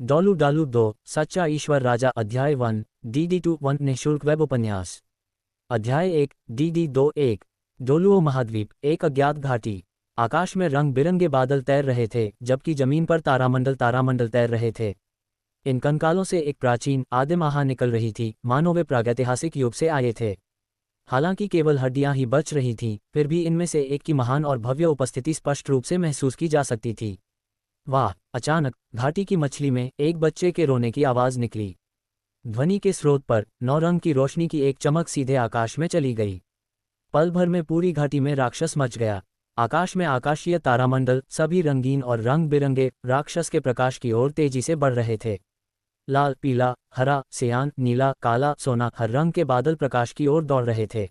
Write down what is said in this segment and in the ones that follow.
डोलू डालू 2 सच्चा ईश्वर राजा अध्याय 1 DD21 निःशुल्क वेब उपन्यास अध्याय 1 DD21 डोलुओ महाद्वीप एक अज्ञात घाटी। आकाश में रंग बिरंगे बादल तैर रहे थे जबकि जमीन पर तारामंडल तैर रहे थे। इन कंकालों से एक प्राचीन आदिम आह निकल रही थी, मानो वे प्रागैतिहासिक युग से आए थे। हालांकि केवल हड्डियां ही बच रही थीं, फिर भी इनमें से एक की महान और भव्य उपस्थिति स्पष्ट रूप से महसूस की जा सकती थी। वाह! अचानक घाटी की मछली में एक बच्चे के रोने की आवाज़ निकली। ध्वनि के स्रोत पर नौरंग की रोशनी की एक चमक सीधे आकाश में चली गई। पल भर में पूरी घाटी में राक्षस मच गया। आकाश में आकाशीय तारामंडल सभी रंगीन और रंग बिरंगे राक्षस के प्रकाश की ओर तेजी से बढ़ रहे थे। लाल, पीला, हरा, सियान, नीला, काला, सोना, हर रंग के बादल प्रकाश की ओर दौड़ रहे थे।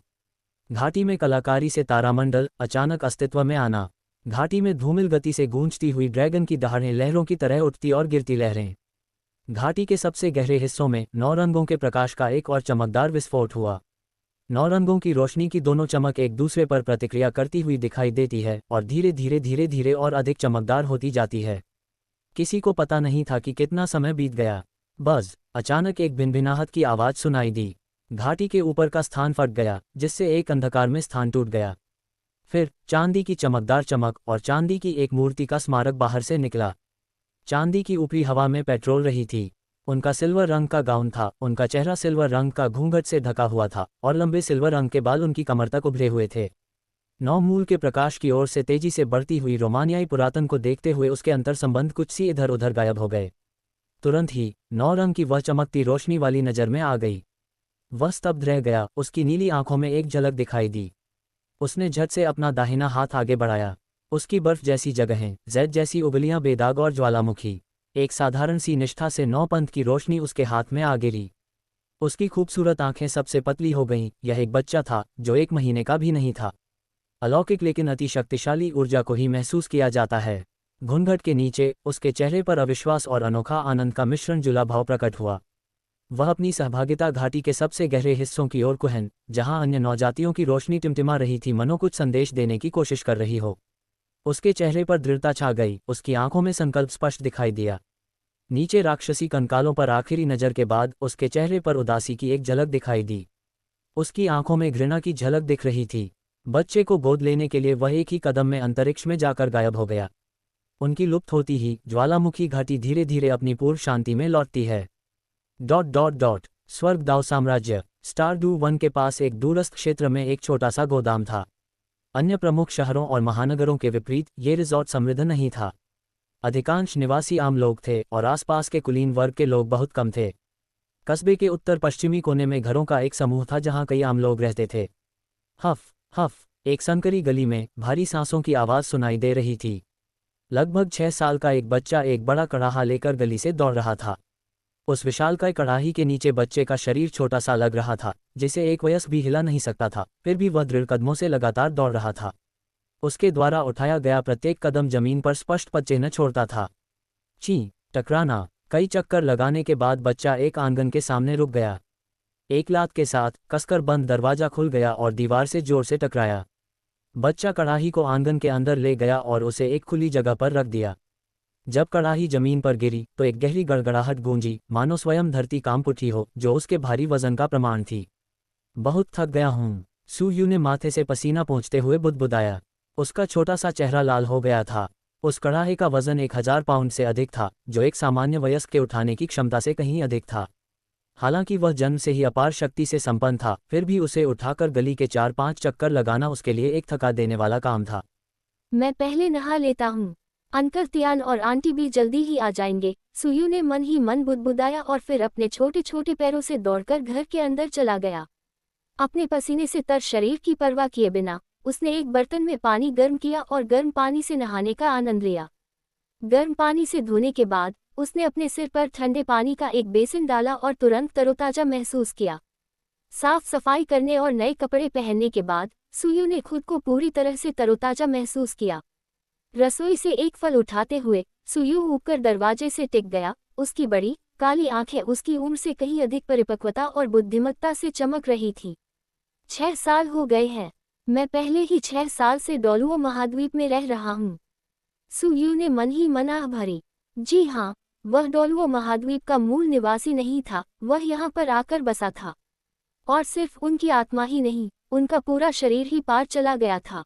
घाटी में कलाकारी से तारामंडल अचानक अस्तित्व में आना। घाटी में धूमिल गति से गूंजती हुई ड्रैगन की दहाड़ें लहरों की तरह उठती और गिरती लहरें। घाटी के सबसे गहरे हिस्सों में 9 रंगों के प्रकाश का एक और चमकदार विस्फोट हुआ। 9 रंगों की रोशनी की दोनों चमक एक दूसरे पर प्रतिक्रिया करती हुई दिखाई देती है और धीरे धीरे और अधिक चमकदार होती जाती है। किसी को पता नहीं था कि कितना समय बीत गया। बस अचानक एक भिनभिनाहट की आवाज़ सुनाई दी। घाटी के ऊपर का स्थान फट गया, जिससे एक अंधकार में स्थान टूट गया। फिर चांदी की चमकदार चमक और चांदी की एक मूर्ति का स्मारक बाहर से निकला। चांदी की ऊपरी हवा में पेट्रोल रही थी। उनका सिल्वर रंग का गाउन था, उनका चेहरा सिल्वर रंग का घूंघट से ढका हुआ था और लंबे सिल्वर रंग के बाल उनकी कमर तक उभरे हुए थे। 9 मूल के प्रकाश की ओर से तेजी से बढ़ती हुई रोमानियाई पुरातन को देखते हुए उसके अंतर संबंध कुछ सी इधर उधर गायब हो गए। तुरंत ही 9 रंग की वह चमकती रोशनी वाली नज़र में आ गई। वह स्तब्ध रह गया। उसकी नीली आंखों में एक झलक दिखाई दी। उसने झट से अपना दाहिना हाथ आगे बढ़ाया। उसकी बर्फ जैसी जगहें, जैद जैसी उंगलियां बेदाग और ज्वालामुखी, एक साधारण सी निष्ठा से 9 पंथ की रोशनी उसके हाथ में आ गिरी। उसकी खूबसूरत आंखें सबसे पतली हो गईं। यह एक बच्चा था जो 1 महीने का भी नहीं था। अलौकिक लेकिन अति शक्तिशाली ऊर्जा को ही महसूस किया जाता है। घूंघट के नीचे उसके चेहरे पर अविश्वास और अनोखा आनंद का मिश्रण जुला भाव प्रकट हुआ। वह अपनी सहभागिता घाटी के सबसे गहरे हिस्सों की ओर कुहन, जहां अन्य नौजातियों की रोशनी टिमटिमा रही थी, मनो कुछ संदेश देने की कोशिश कर रही हो। उसके चेहरे पर दृढ़ता छा गई। उसकी आंखों में संकल्प स्पष्ट दिखाई दिया। नीचे राक्षसी कंकालों पर आखिरी नज़र के बाद उसके चेहरे पर उदासी की एक झलक दिखाई दी। उसकी आंखों में घृणा की झलक दिख रही थी। बच्चे को गोद लेने के लिए वह एक ही कदम में अंतरिक्ष में जाकर गायब हो गया। उनकी लुप्त होती ही ज्वालामुखी घाटी धीरे धीरे अपनी पूर्व शांति में लौटती है। स्वर्गदाव साम्राज्य स्टारडू 1 के पास एक दूरस्थ क्षेत्र में एक छोटा सा गोदाम था। अन्य प्रमुख शहरों और महानगरों के विपरीत ये रिजॉर्ट समृद्ध नहीं था। अधिकांश निवासी आम लोग थे और आसपास के कुलीन वर्ग के लोग बहुत कम थे। कस्बे के उत्तर पश्चिमी कोने में घरों का एक समूह था जहां कई आम लोग रहते थे। हफ हफ, एक संकरी गली में भारी सांसों की आवाज़ सुनाई दे रही थी। लगभग 6 साल का एक बच्चा एक बड़ा कड़ाहा लेकर गली से दौड़ रहा था। उस विशालकाय कड़ाही के नीचे बच्चे का शरीर छोटा सा लग रहा था, जिसे एक वयस्क भी हिला नहीं सकता था। फिर भी वह दृढ़ कदमों से लगातार दौड़ रहा था। उसके द्वारा उठाया गया प्रत्येक कदम जमीन पर स्पष्ट पदचिह्न छोड़ता था। ची टकराना। कई चक्कर लगाने के बाद बच्चा एक आंगन के सामने रुक गया। एक लात के साथ कसकर बंद दरवाजा खुल गया और दीवार से जोर से टकराया। बच्चा कड़ाही को आंगन के अंदर ले गया और उसे एक खुली जगह पर रख दिया। जब कड़ाही जमीन पर गिरी तो एक गहरी गड़गड़ाहट गूंजी, मानो स्वयं धरती कांप उठी हो, जो उसके भारी वजन का प्रमाण थी। बहुत थक गया हूँ, सुयू ने माथे से पसीना पोंछते हुए बुदबुदाया। उसका छोटा सा चेहरा लाल हो गया था। उस कड़ाहे का वजन 1000 पाउंड से अधिक था, जो एक सामान्य वयस्क के उठाने की क्षमता से कहीं अधिक था। हालांकि वह जन्म से ही अपार शक्ति से संपन्न था, फिर भी उसे उठाकर गली के 4-5 चक्कर लगाना उसके लिए एक थका देने वाला काम था। मैं पहले नहा लेता हूँ, अंकल तियान और आंटी भी जल्दी ही आ जाएंगे, सुयू ने मन ही मन बुदबुदाया और फिर अपने छोटे छोटे पैरों से दौड़कर घर के अंदर चला गया। अपने पसीने से तर शरीर की परवाह किए बिना उसने एक बर्तन में पानी गर्म किया और गर्म पानी से नहाने का आनंद लिया। गर्म पानी से धोने के बाद उसने अपने सिर पर ठंडे पानी का एक बेसिन डाला और तुरंत तरोताजा महसूस किया। साफ सफाई करने और नए कपड़े पहनने के बाद सुयू ने खुद को पूरी तरह से तरोताजा महसूस किया। रसोई से एक फल उठाते हुए सुयू उठकर दरवाजे से टिक गया। उसकी बड़ी काली आंखें उसकी उम्र से कहीं अधिक परिपक्वता और बुद्धिमत्ता से चमक रही थी। 6 साल हो गए हैं। मैं पहले ही 6 साल से डोलुओ महाद्वीप में रह रहा हूँ। सुयू ने मन ही मन आह भरी। जी हाँ, वह डोलुओ महाद्वीप का मूल निवासी नहीं था, वह यहाँ पर आकर बसा था। और सिर्फ उनकी आत्मा ही नहीं, उनका पूरा शरीर ही पार चला गया था।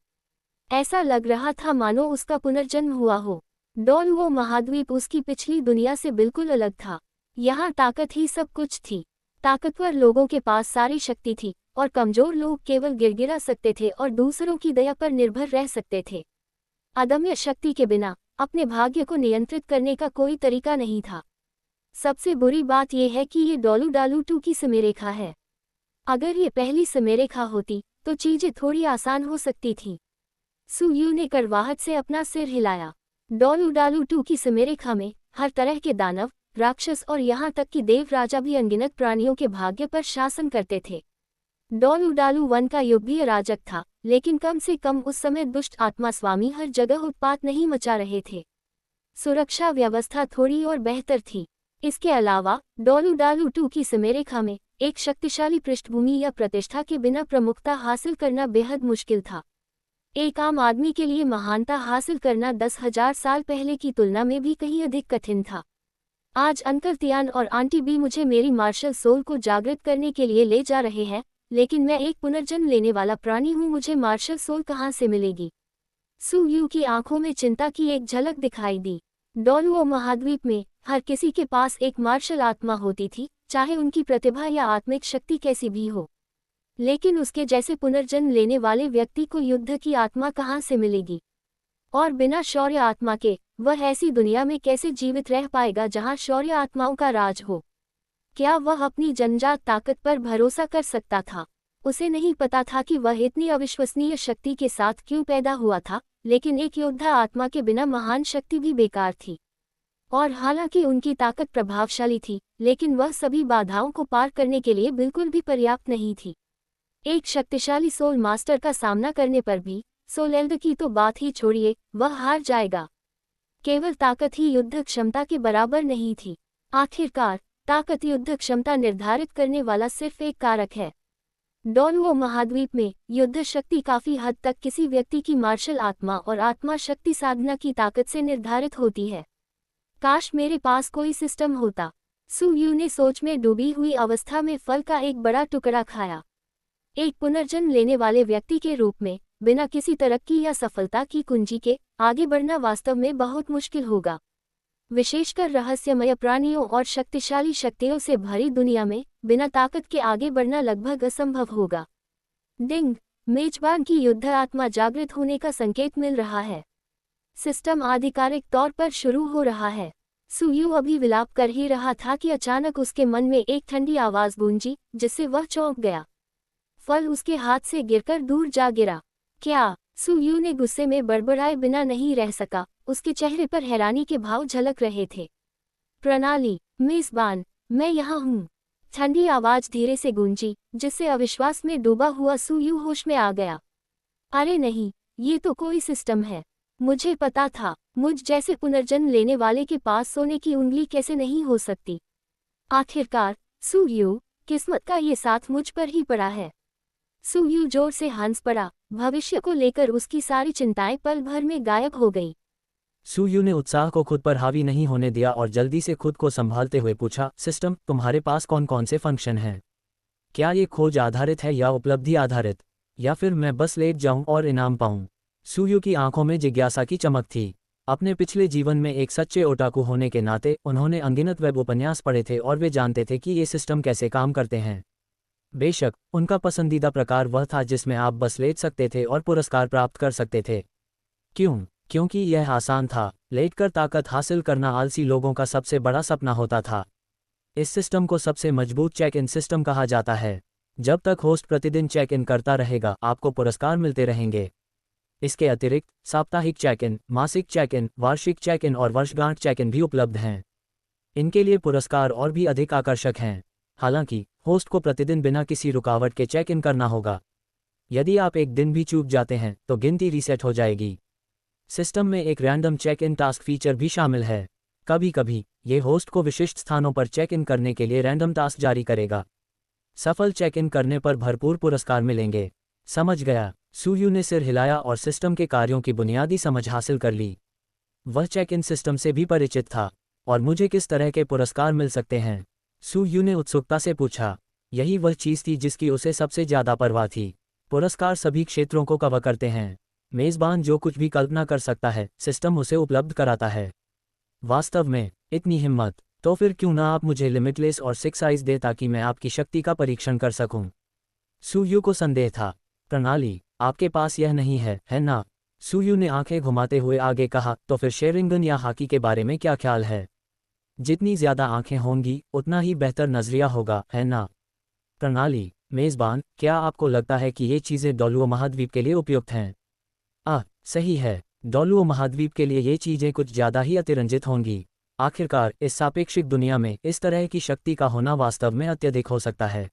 ऐसा लग रहा था मानो उसका पुनर्जन्म हुआ हो। डोलुओ महाद्वीप उसकी पिछली दुनिया से बिल्कुल अलग था। यहाँ ताकत ही सब कुछ थी। ताकतवर लोगों के पास सारी शक्ति थी और कमजोर लोग केवल गिड़गिड़ा सकते थे और दूसरों की दया पर निर्भर रह सकते थे। अदम्य शक्ति के बिना अपने भाग्य को नियंत्रित करने का कोई तरीका नहीं था। सबसे बुरी बात यह है कि ये डोलू डालू 2 की समयरेखा है। अगर ये पहली समयरेखा होती तो चीजें थोड़ी आसान हो सकती थीं। सुयू ने कड़वाहट से अपना सिर हिलाया। डोलू डालू 2 की समयरेखा में हर तरह के दानव, राक्षस और यहाँ तक कि देव राजा भी अनगिनत प्राणियों के भाग्य पर शासन करते थे। डोलू डालू 1 का युग भी अराजक था, लेकिन कम से कम उस समय दुष्ट आत्मा स्वामी हर जगह उत्पात नहीं मचा रहे थे। सुरक्षा व्यवस्था थोड़ी और बेहतर थी। इसके अलावा डोलू डालू 2 की समयरेखा में एक शक्तिशाली पृष्ठभूमि या प्रतिष्ठा के बिना प्रमुखता हासिल करना बेहद मुश्किल था। एक आम आदमी के लिए महानता हासिल करना 10,000 साल पहले की तुलना में भी कहीं अधिक कठिन था। आज अंकल तियान और आंटी बी मुझे मेरी मार्शल सोल को जागृत करने के लिए ले जा रहे हैं, लेकिन मैं एक पुनर्जन्म लेने वाला प्राणी हूँ, मुझे मार्शल सोल कहाँ से मिलेगी? सुयू की आंखों में चिंता की एक झलक दिखाई दी। डोलुओ महाद्वीप में हर किसी के पास एक मार्शल आत्मा होती थी, चाहे उनकी प्रतिभा या आत्मिक शक्ति कैसी भी हो। लेकिन उसके जैसे पुनर्जन्म लेने वाले व्यक्ति को युद्ध की आत्मा कहाँ से मिलेगी? और बिना शौर्य आत्मा के वह ऐसी दुनिया में कैसे जीवित रह पाएगा जहाँ शौर्य आत्माओं का राज हो? क्या वह अपनी जन्मजात ताकत पर भरोसा कर सकता था? उसे नहीं पता था कि वह इतनी अविश्वसनीय शक्ति के साथ क्यों पैदा हुआ था, लेकिन एक योद्धा आत्मा के बिना महान शक्ति भी बेकार थी। और हालांकि उनकी ताकत प्रभावशाली थी, लेकिन वह सभी बाधाओं को पार करने के लिए बिल्कुल भी पर्याप्त नहीं थी। एक शक्तिशाली सोल मास्टर का सामना करने पर भी सोल एल्डर की तो बात ही छोड़िए, वह हार जाएगा। केवल ताकत ही युद्ध क्षमता के बराबर नहीं थी। आखिरकार ताकत युद्ध क्षमता निर्धारित करने वाला सिर्फ एक कारक है। डोलुओ महाद्वीप में युद्ध शक्ति काफी हद तक किसी व्यक्ति की मार्शल आत्मा और आत्मा शक्ति साधना की ताकत से निर्धारित होती है। काश मेरे पास कोई सिस्टम होता। सुयू ने सोच में डूबी हुई अवस्था में फल का एक बड़ा टुकड़ा खाया। एक पुनर्जन्म लेने वाले व्यक्ति के रूप में बिना किसी तरक्की या सफलता की कुंजी के आगे बढ़ना वास्तव में बहुत मुश्किल होगा, विशेषकर रहस्यमय प्राणियों और शक्तिशाली शक्तियों से भरी दुनिया में बिना ताकत के आगे बढ़ना लगभग असंभव होगा। डिंग, मेजबान की युद्ध आत्मा जागृत होने का संकेत मिल रहा है। सिस्टम आधिकारिक तौर पर शुरू हो रहा है। सुयू अभी विलाप कर ही रहा था कि अचानक उसके मन में एक ठंडी आवाज गूंजी, जिससे वह चौंक गया। फल उसके हाथ से गिरकर दूर जा गिरा। क्या? सुयू ने गुस्से में बड़बड़ाए बिना नहीं रह सका, उसके चेहरे पर हैरानी के भाव झलक रहे थे। प्रणाली मेजबान, मैं यहाँ हूँ। ठंडी आवाज धीरे से गूंजी, जिससे अविश्वास में डूबा हुआ सुयू होश में आ गया। अरे नहीं, ये तो कोई सिस्टम है। मुझे पता था, मुझ जैसे पुनर्जन्म लेने वाले के पास सोने की उंगली कैसे नहीं हो सकती। आखिरकार सुयू, किस्मत का ये साथ मुझ पर ही पड़ा है। सुयू जोर से हंस पड़ा। भविष्य को लेकर उसकी सारी चिंताएं पल भर में गायब हो गई। सुयू ने उत्साह को खुद पर हावी नहीं होने दिया और जल्दी से खुद को संभालते हुए पूछा, सिस्टम, तुम्हारे पास कौन कौन से फंक्शन हैं? क्या ये खोज आधारित है या उपलब्धि आधारित, या फिर मैं बस लेट जाऊं और इनाम पाऊं? सुयू की आंखों में जिज्ञासा की चमक थी। अपने पिछले जीवन में एक सच्चे ओटाकू होने के नाते उन्होंने अनगिनत वेब उपन्यास पढ़े थे और वे जानते थे कि ये सिस्टम कैसे काम करते हैं। बेशक उनका पसंदीदा प्रकार वह था जिसमें आप बस लेट सकते थे और पुरस्कार प्राप्त कर सकते थे। क्यों? क्योंकि यह आसान था। लेटकर ताकत हासिल करना आलसी लोगों का सबसे बड़ा सपना होता था। इस सिस्टम को सबसे मजबूत चेक इन सिस्टम कहा जाता है। जब तक होस्ट प्रतिदिन चेक इन करता रहेगा, आपको पुरस्कार मिलते रहेंगे। इसके अतिरिक्त साप्ताहिक चेक इन, मासिक चेक इन, वार्षिक चेक इन और वर्षगांठ चेक इन भी उपलब्ध हैं। इनके लिए पुरस्कार और भी अधिक आकर्षक हैं। हालांकि होस्ट को प्रतिदिन बिना किसी रुकावट के चेक इन करना होगा। यदि आप एक दिन भी चूक जाते हैं तो गिनती रीसेट हो जाएगी। सिस्टम में एक random check in task feature भी शामिल है। कभी कभी ये होस्ट को विशिष्ट स्थानों पर चेक इन करने के लिए रैंडम टास्क जारी करेगा। सफल चेक इन करने पर भरपूर पुरस्कार मिलेंगे। समझ गया। सुयू ने सिर हिलाया और सिस्टम के कार्यों की बुनियादी समझ हासिल कर ली। वह चेक इन सिस्टम से भी परिचित था और मुझे किस तरह के पुरस्कार मिल सकते हैं? सू यू ने उत्सुकता से पूछा। यही वह चीज़ थी जिसकी उसे सबसे ज़्यादा परवाह थी। पुरस्कार सभी क्षेत्रों को कवर करते हैं। मेज़बान जो कुछ भी कल्पना कर सकता है, सिस्टम उसे उपलब्ध कराता है। वास्तव में, इतनी हिम्मत? तो फिर क्यों ना आप मुझे लिमिटलेस और 6 आइज़ दे ताकि मैं आपकी शक्ति का परीक्षण कर सकूं? सू यू को संदेह था। प्रणाली, आपके पास यह नहीं है ना? सू यू ने आंखें घुमाते हुए आगे कहा, तो फिर शेरिंगन या हाकी के बारे में क्या ख्याल है? जितनी ज़्यादा आंखें होंगी, उतना ही बेहतर नज़रिया होगा, है ना? प्रणाली, मेज़बान, क्या आपको लगता है कि ये चीज़ें डोलुओ महाद्वीप के लिए उपयुक्त हैं? सही है। डोलुओ महाद्वीप के लिए ये चीज़ें कुछ ज़्यादा ही अतिरंजित होंगी। आखिरकार, इस सापेक्षिक दुनिया में इस तरह की शक्ति का होना वास्तव में अत्यधिक हो सकता है।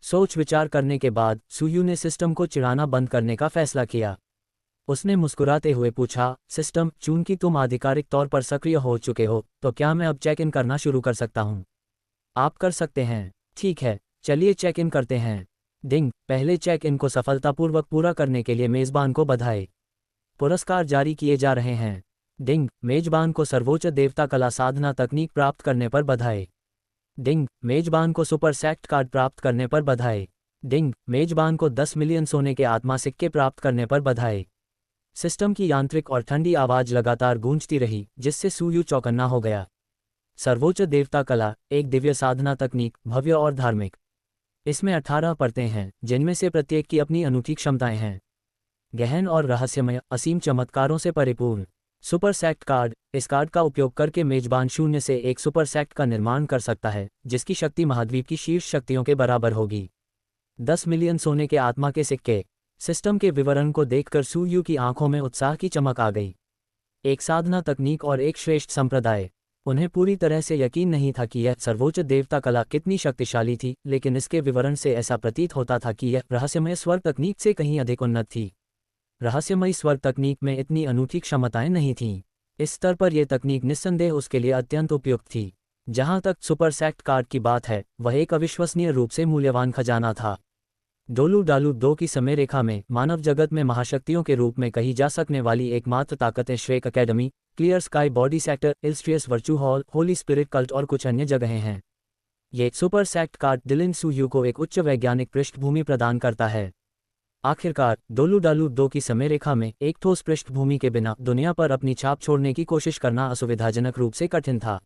सोच विचार करने के बाद सुयू ने सिस्टम को चिढ़ाना बंद करने का फैसला किया। उसने मुस्कुराते हुए पूछा, सिस्टम, चूंकि तुम आधिकारिक तौर पर सक्रिय हो चुके हो, तो क्या मैं अब चेक इन करना शुरू कर सकता हूँ? आप कर सकते हैं। ठीक है, चलिए चेक इन करते हैं। डिंग, पहले चेक इन को सफलतापूर्वक पूरा करने के लिए मेज़बान को बधाई। पुरस्कार जारी किए जा रहे हैं। डिंग, मेजबान को सर्वोच्च देवता कला साधना तकनीक प्राप्त करने पर बधाई। डिंग, मेजबान को सुपर सैक्ट कार्ड प्राप्त करने पर बधाई। डिंग, मेजबान को 10 मिलियन सोने के आत्मा सिक्के प्राप्त करने पर बधाई। सिस्टम की यांत्रिक और ठंडी आवाज लगातार गूंजती रही, जिससे सुयू चौकन्ना हो गया। सर्वोच्च देवता कला, एक दिव्य साधना तकनीक, भव्य और धार्मिक। इसमें 18 परतें हैं, जिनमें से प्रत्येक की अपनी अनूठी क्षमताएं हैं। गहन और रहस्यमय, असीम चमत्कारों से परिपूर्ण। सुपर सैक्ट कार्ड, इस कार्ड का उपयोग करके मेजबान 0 से 1 सुपर सैक्ट का निर्माण कर सकता है, जिसकी शक्ति महाद्वीप की शीर्ष शक्तियों के बराबर होगी। 10 मिलियन सोने के आत्मा के सिक्के। सिस्टम के विवरण को देखकर सुयू की आंखों में उत्साह की चमक आ गई। एक साधना तकनीक और एक श्रेष्ठ संप्रदाय। उन्हें पूरी तरह से यकीन नहीं था कि यह सर्वोच्च देवता कला कितनी शक्तिशाली थी, लेकिन इसके विवरण से ऐसा प्रतीत होता था कि यह रहस्यमय स्वर तकनीक से कहीं अधिक उन्नत थी। रहस्यमयी स्वर तकनीक में इतनी अनूठी क्षमताएं नहीं थीं। इस स्तर पर यह तकनीक निस्संदेह उसके लिए अत्यंत उपयुक्त थी। जहां तक सुपर सैक्ट कार्ड की बात है, वह एक अविश्वसनीय रूप से मूल्यवान खजाना था। डोलू डालू 2 की समय रेखा में मानव जगत में महाशक्तियों के रूप में कही जा सकने वाली एकमात्र ताकतें Shrek Academy, Clear Sky Body Sector, Illustrious Virtue Hall, Holy Spirit Cult और कुछ अन्य जगहें हैं। ये सुपर सैक्ट कार्ड डिलिन सुयू को एक उच्च वैज्ञानिक पृष्ठभूमि प्रदान करता है। आखिरकार, डोलू डालू 2 की समय रेखा में एक ठोस पृष्ठभूमि के बिना दुनिया पर अपनी छाप छोड़ने की कोशिश करना असुविधाजनक रूप से कठिन था।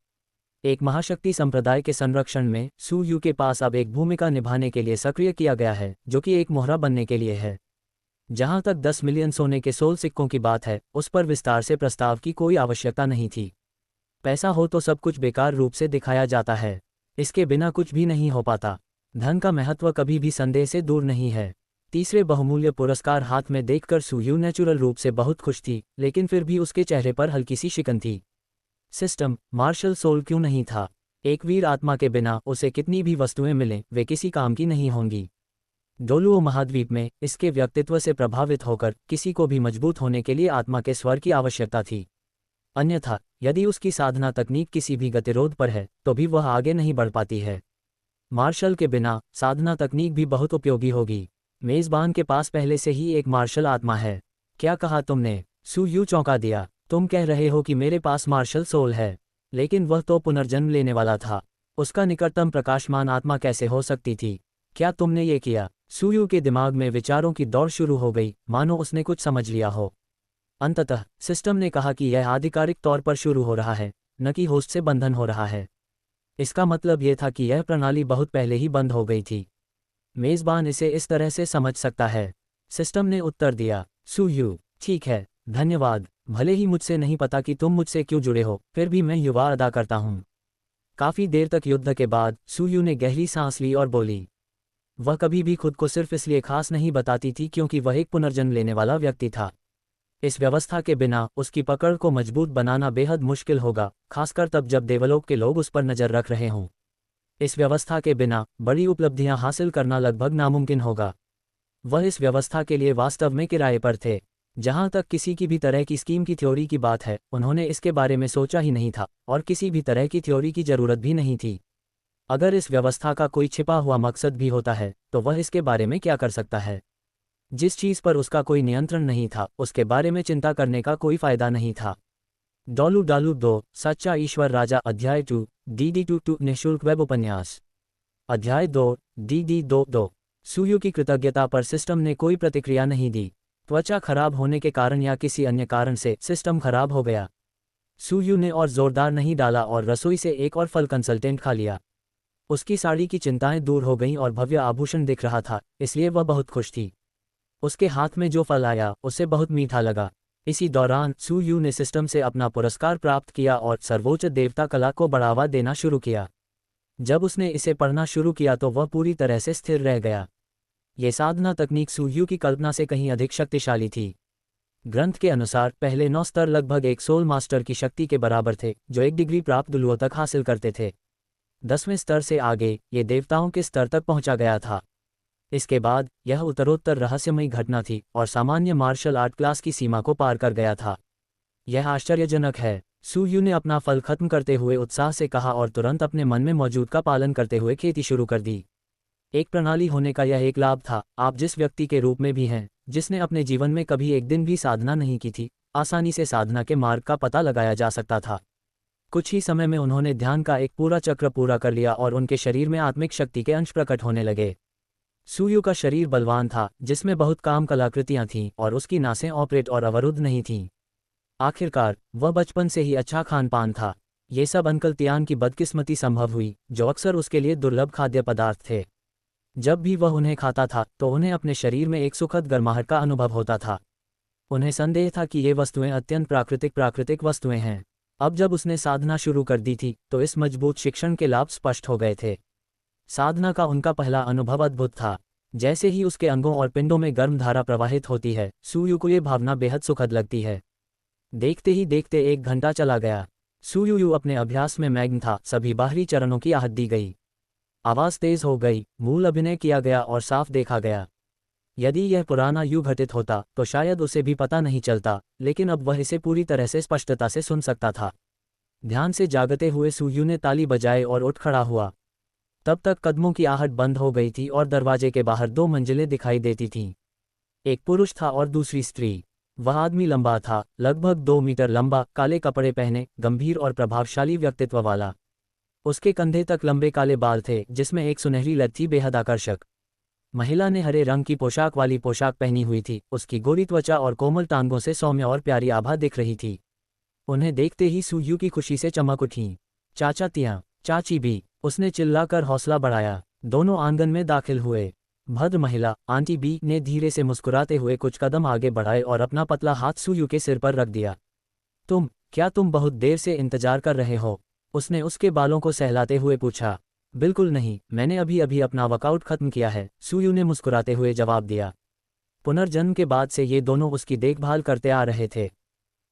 एक महाशक्ति संप्रदाय के संरक्षण में सुयू के पास अब एक भूमिका निभाने के लिए सक्रिय किया गया है, जो कि एक मोहरा बनने के लिए है। जहां तक 10 मिलियन सोने के सोल सिक्कों की बात है, उस पर विस्तार से प्रस्ताव की कोई आवश्यकता नहीं थी। पैसा हो तो सब कुछ बेकार रूप से दिखाया जाता है। इसके बिना कुछ भी नहीं हो पाता। धन का महत्व कभी भी संदेह से दूर नहीं है। तीसरे बहुमूल्य पुरस्कार हाथ में देखकर सुयू नेचुरल रूप से बहुत खुश थी, लेकिन फिर भी उसके चेहरे पर हल्की सी शिकन थी। सिस्टम, मार्शल सोल क्यों नहीं था? एक वीर आत्मा के बिना उसे कितनी भी वस्तुएं मिलें, वे किसी काम की नहीं होंगी। डोलुओ महाद्वीप में इसके व्यक्तित्व से प्रभावित होकर किसी को भी मजबूत होने के लिए आत्मा के स्वर की आवश्यकता थी। अन्यथा, यदि उसकी साधना तकनीक किसी भी गतिरोध पर है, तो भी वह आगे नहीं बढ़ पाती है। मार्शल के बिना साधना तकनीक भी बहुत उपयोगी होगी। मेज़बान के पास पहले से ही एक मार्शल आत्मा है। क्या कहा तुमने? सुयू चौंका दिया। तुम कह रहे हो कि मेरे पास मार्शल सोल है? लेकिन वह तो पुनर्जन्म लेने वाला था। उसका निकटतम प्रकाशमान आत्मा कैसे हो सकती थी? क्या तुमने ये किया? सुयू के दिमाग में विचारों की दौड़ शुरू हो गई, मानो उसने कुछ समझ लिया हो। अंततः सिस्टम ने कहा कि यह आधिकारिक तौर पर शुरू हो रहा है, न कि होस्ट से बंधन हो रहा है। इसका मतलब यह था कि यह प्रणाली बहुत पहले ही बंद हो गई थी। मेज़बान इसे इस तरह से समझ सकता है। सिस्टम ने उत्तर दिया। सुयू, ठीक है, धन्यवाद। भले ही मुझसे नहीं पता कि तुम मुझसे क्यों जुड़े हो, फिर भी मैं युवा अदा करता हूँ। काफ़ी देर तक युद्ध के बाद सुयू ने गहरी सांस ली और बोली। वह कभी भी खुद को सिर्फ इसलिए खास नहीं बताती थी क्योंकि वह एक पुनर्जन्म लेने वाला व्यक्ति था। इस व्यवस्था के बिना उसकी पकड़ को मजबूत बनाना बेहद मुश्किल होगा, खासकर तब जब देवलोक के लोग उस पर नज़र रख रहे हों। इस व्यवस्था के बिना बड़ी उपलब्धियां हासिल करना लगभग नामुमकिन होगा। वह इस व्यवस्था के लिए वास्तव में किराए पर थे। जहां तक किसी की भी तरह की स्कीम की थ्योरी की बात है, उन्होंने इसके बारे में सोचा ही नहीं था, और किसी भी तरह की थ्योरी की जरूरत भी नहीं थी। अगर इस व्यवस्था का कोई छिपा हुआ मकसद भी होता है, तो वह इसके बारे में क्या कर सकता है? जिस चीज़ पर उसका कोई नियंत्रण नहीं था, उसके बारे में चिंता करने का कोई फायदा नहीं था। डॉलू डालू 2 सच्चा ईश्वर राजा अध्याय 2 DD22 निःशुल्क वेब उपन्यास अध्याय 2 DD22 सुयू की कृतज्ञता पर सिस्टम ने कोई प्रतिक्रिया नहीं दी। त्वचा खराब होने के कारण या किसी अन्य कारण से सिस्टम खराब हो गया। सुयू ने और जोरदार नहीं डाला और रसोई से एक और फल कंसल्टेंट खा लिया। उसकी साड़ी की चिंताएं दूर हो गईं और भव्य आभूषण दिख रहा था, इसलिए वह बहुत खुश थी। उसके हाथ में जो फल आया उसे बहुत मीठा लगा। इसी दौरान सुयू ने सिस्टम से अपना पुरस्कार प्राप्त किया और सर्वोच्च देवता कला को बढ़ावा देना शुरू किया। जब उसने इसे पढ़ना शुरू किया तो वह पूरी तरह से स्थिर रह गया। ये साधना तकनीक सुयू की कल्पना से कहीं अधिक शक्तिशाली थी। ग्रंथ के अनुसार पहले 9 स्तर लगभग एक सोल मास्टर की शक्ति के बराबर थे, जो 1 डिग्री प्राप्त दुलुओं तक हासिल करते थे। 10वें स्तर से आगे ये देवताओं के स्तर तक पहुंचा गया था। इसके बाद यह उत्तरोत्तर रहस्यमयी घटना थी और सामान्य मार्शल आर्ट क्लास की सीमा को पार कर गया था। यह आश्चर्यजनक है, सुयू ने अपना फल खत्म करते हुए उत्साह से कहा और तुरंत अपने मन में मौजूद का पालन करते हुए खेती शुरू कर दी। एक प्रणाली होने का यह एक लाभ था। आप जिस व्यक्ति के रूप में भी हैं, जिसने अपने जीवन में कभी एक दिन भी साधना नहीं की थी, आसानी से साधना के मार्ग का पता लगाया जा सकता था। कुछ ही समय में उन्होंने ध्यान का एक पूरा चक्र पूरा कर लिया और उनके शरीर में आत्मिक शक्ति के अंश प्रकट होने लगे। सुयू का शरीर बलवान था, जिसमें बहुत काम कलाकृतियां थीं और उसकी नासें ऑपरेट और अवरुद्ध नहीं थीं। आखिरकार वह बचपन से ही अच्छा खान पान था। ये सब अंकल तियान की बदकिस्मती संभव हुई, जो अक्सर उसके लिए दुर्लभ खाद्य पदार्थ थे। जब भी वह उन्हें खाता था तो उन्हें अपने शरीर में एक सुखद गर्माहट का अनुभव होता था। उन्हें संदेह था कि ये वस्तुएं अत्यंत प्राकृतिक वस्तुएं हैं। अब जब उसने साधना शुरू कर दी थी तो इस मजबूत शिक्षण के लाभ स्पष्ट हो गए थे। साधना का उनका पहला अनुभव अद्भुत था। जैसे ही उसके अंगों और पिंडों में गर्म धारा प्रवाहित होती है, सुयू को ये भावना बेहद सुखद लगती है। देखते ही देखते 1 घंटा चला गया। सुयू अपने अभ्यास में मग्न था। सभी बाहरी चरणों की आहट दी गई, आवाज़ तेज हो गई, मूल अभिनय किया गया और साफ देखा गया। यदि यह पुराना युग घटित होता तो शायद उसे भी पता नहीं चलता, लेकिन अब वह इसे पूरी तरह से स्पष्टता से सुन सकता था। ध्यान से जागते हुए सुयू ने ताली बजाए और उठ खड़ा हुआ। तब तक कदमों की आहट बंद हो गई थी और दरवाजे के बाहर 2 मंजिलें दिखाई देती थीं। एक पुरुष था और दूसरी स्त्री। वह आदमी लंबा था, लगभग 2 मीटर लंबा, काले कपड़े पहने, गंभीर और प्रभावशाली व्यक्तित्व वाला। उसके कंधे तक लंबे काले बाल थे, जिसमें एक सुनहरी लत थी, बेहद आकर्षक। महिला ने हरे रंग की पोशाक वाली पोशाक पहनी हुई थी। उसकी गोरी त्वचा और कोमल टांगों से सौम्य और प्यारी आभा दिख रही थी। उन्हें देखते ही सुयू की खुशी से चमक उठी। चाचा तियां, चाची भी, उसने चिल्लाकर हौसला बढ़ाया। दोनों आंगन में दाखिल हुए। भद्र महिला आंटी बी ने धीरे से मुस्कुराते हुए कुछ कदम आगे बढ़ाए और अपना पतला हाथ सुयू के सिर पर रख दिया। क्या तुम बहुत देर से इंतजार कर रहे हो? उसने उसके बालों को सहलाते हुए पूछा। बिल्कुल नहीं, मैंने अभी अभी अपना वर्कआउट खत्म किया है, सुयू ने मुस्कुराते हुए जवाब दिया। पुनर्जन्म के बाद से ये दोनों उसकी देखभाल करते आ रहे थे।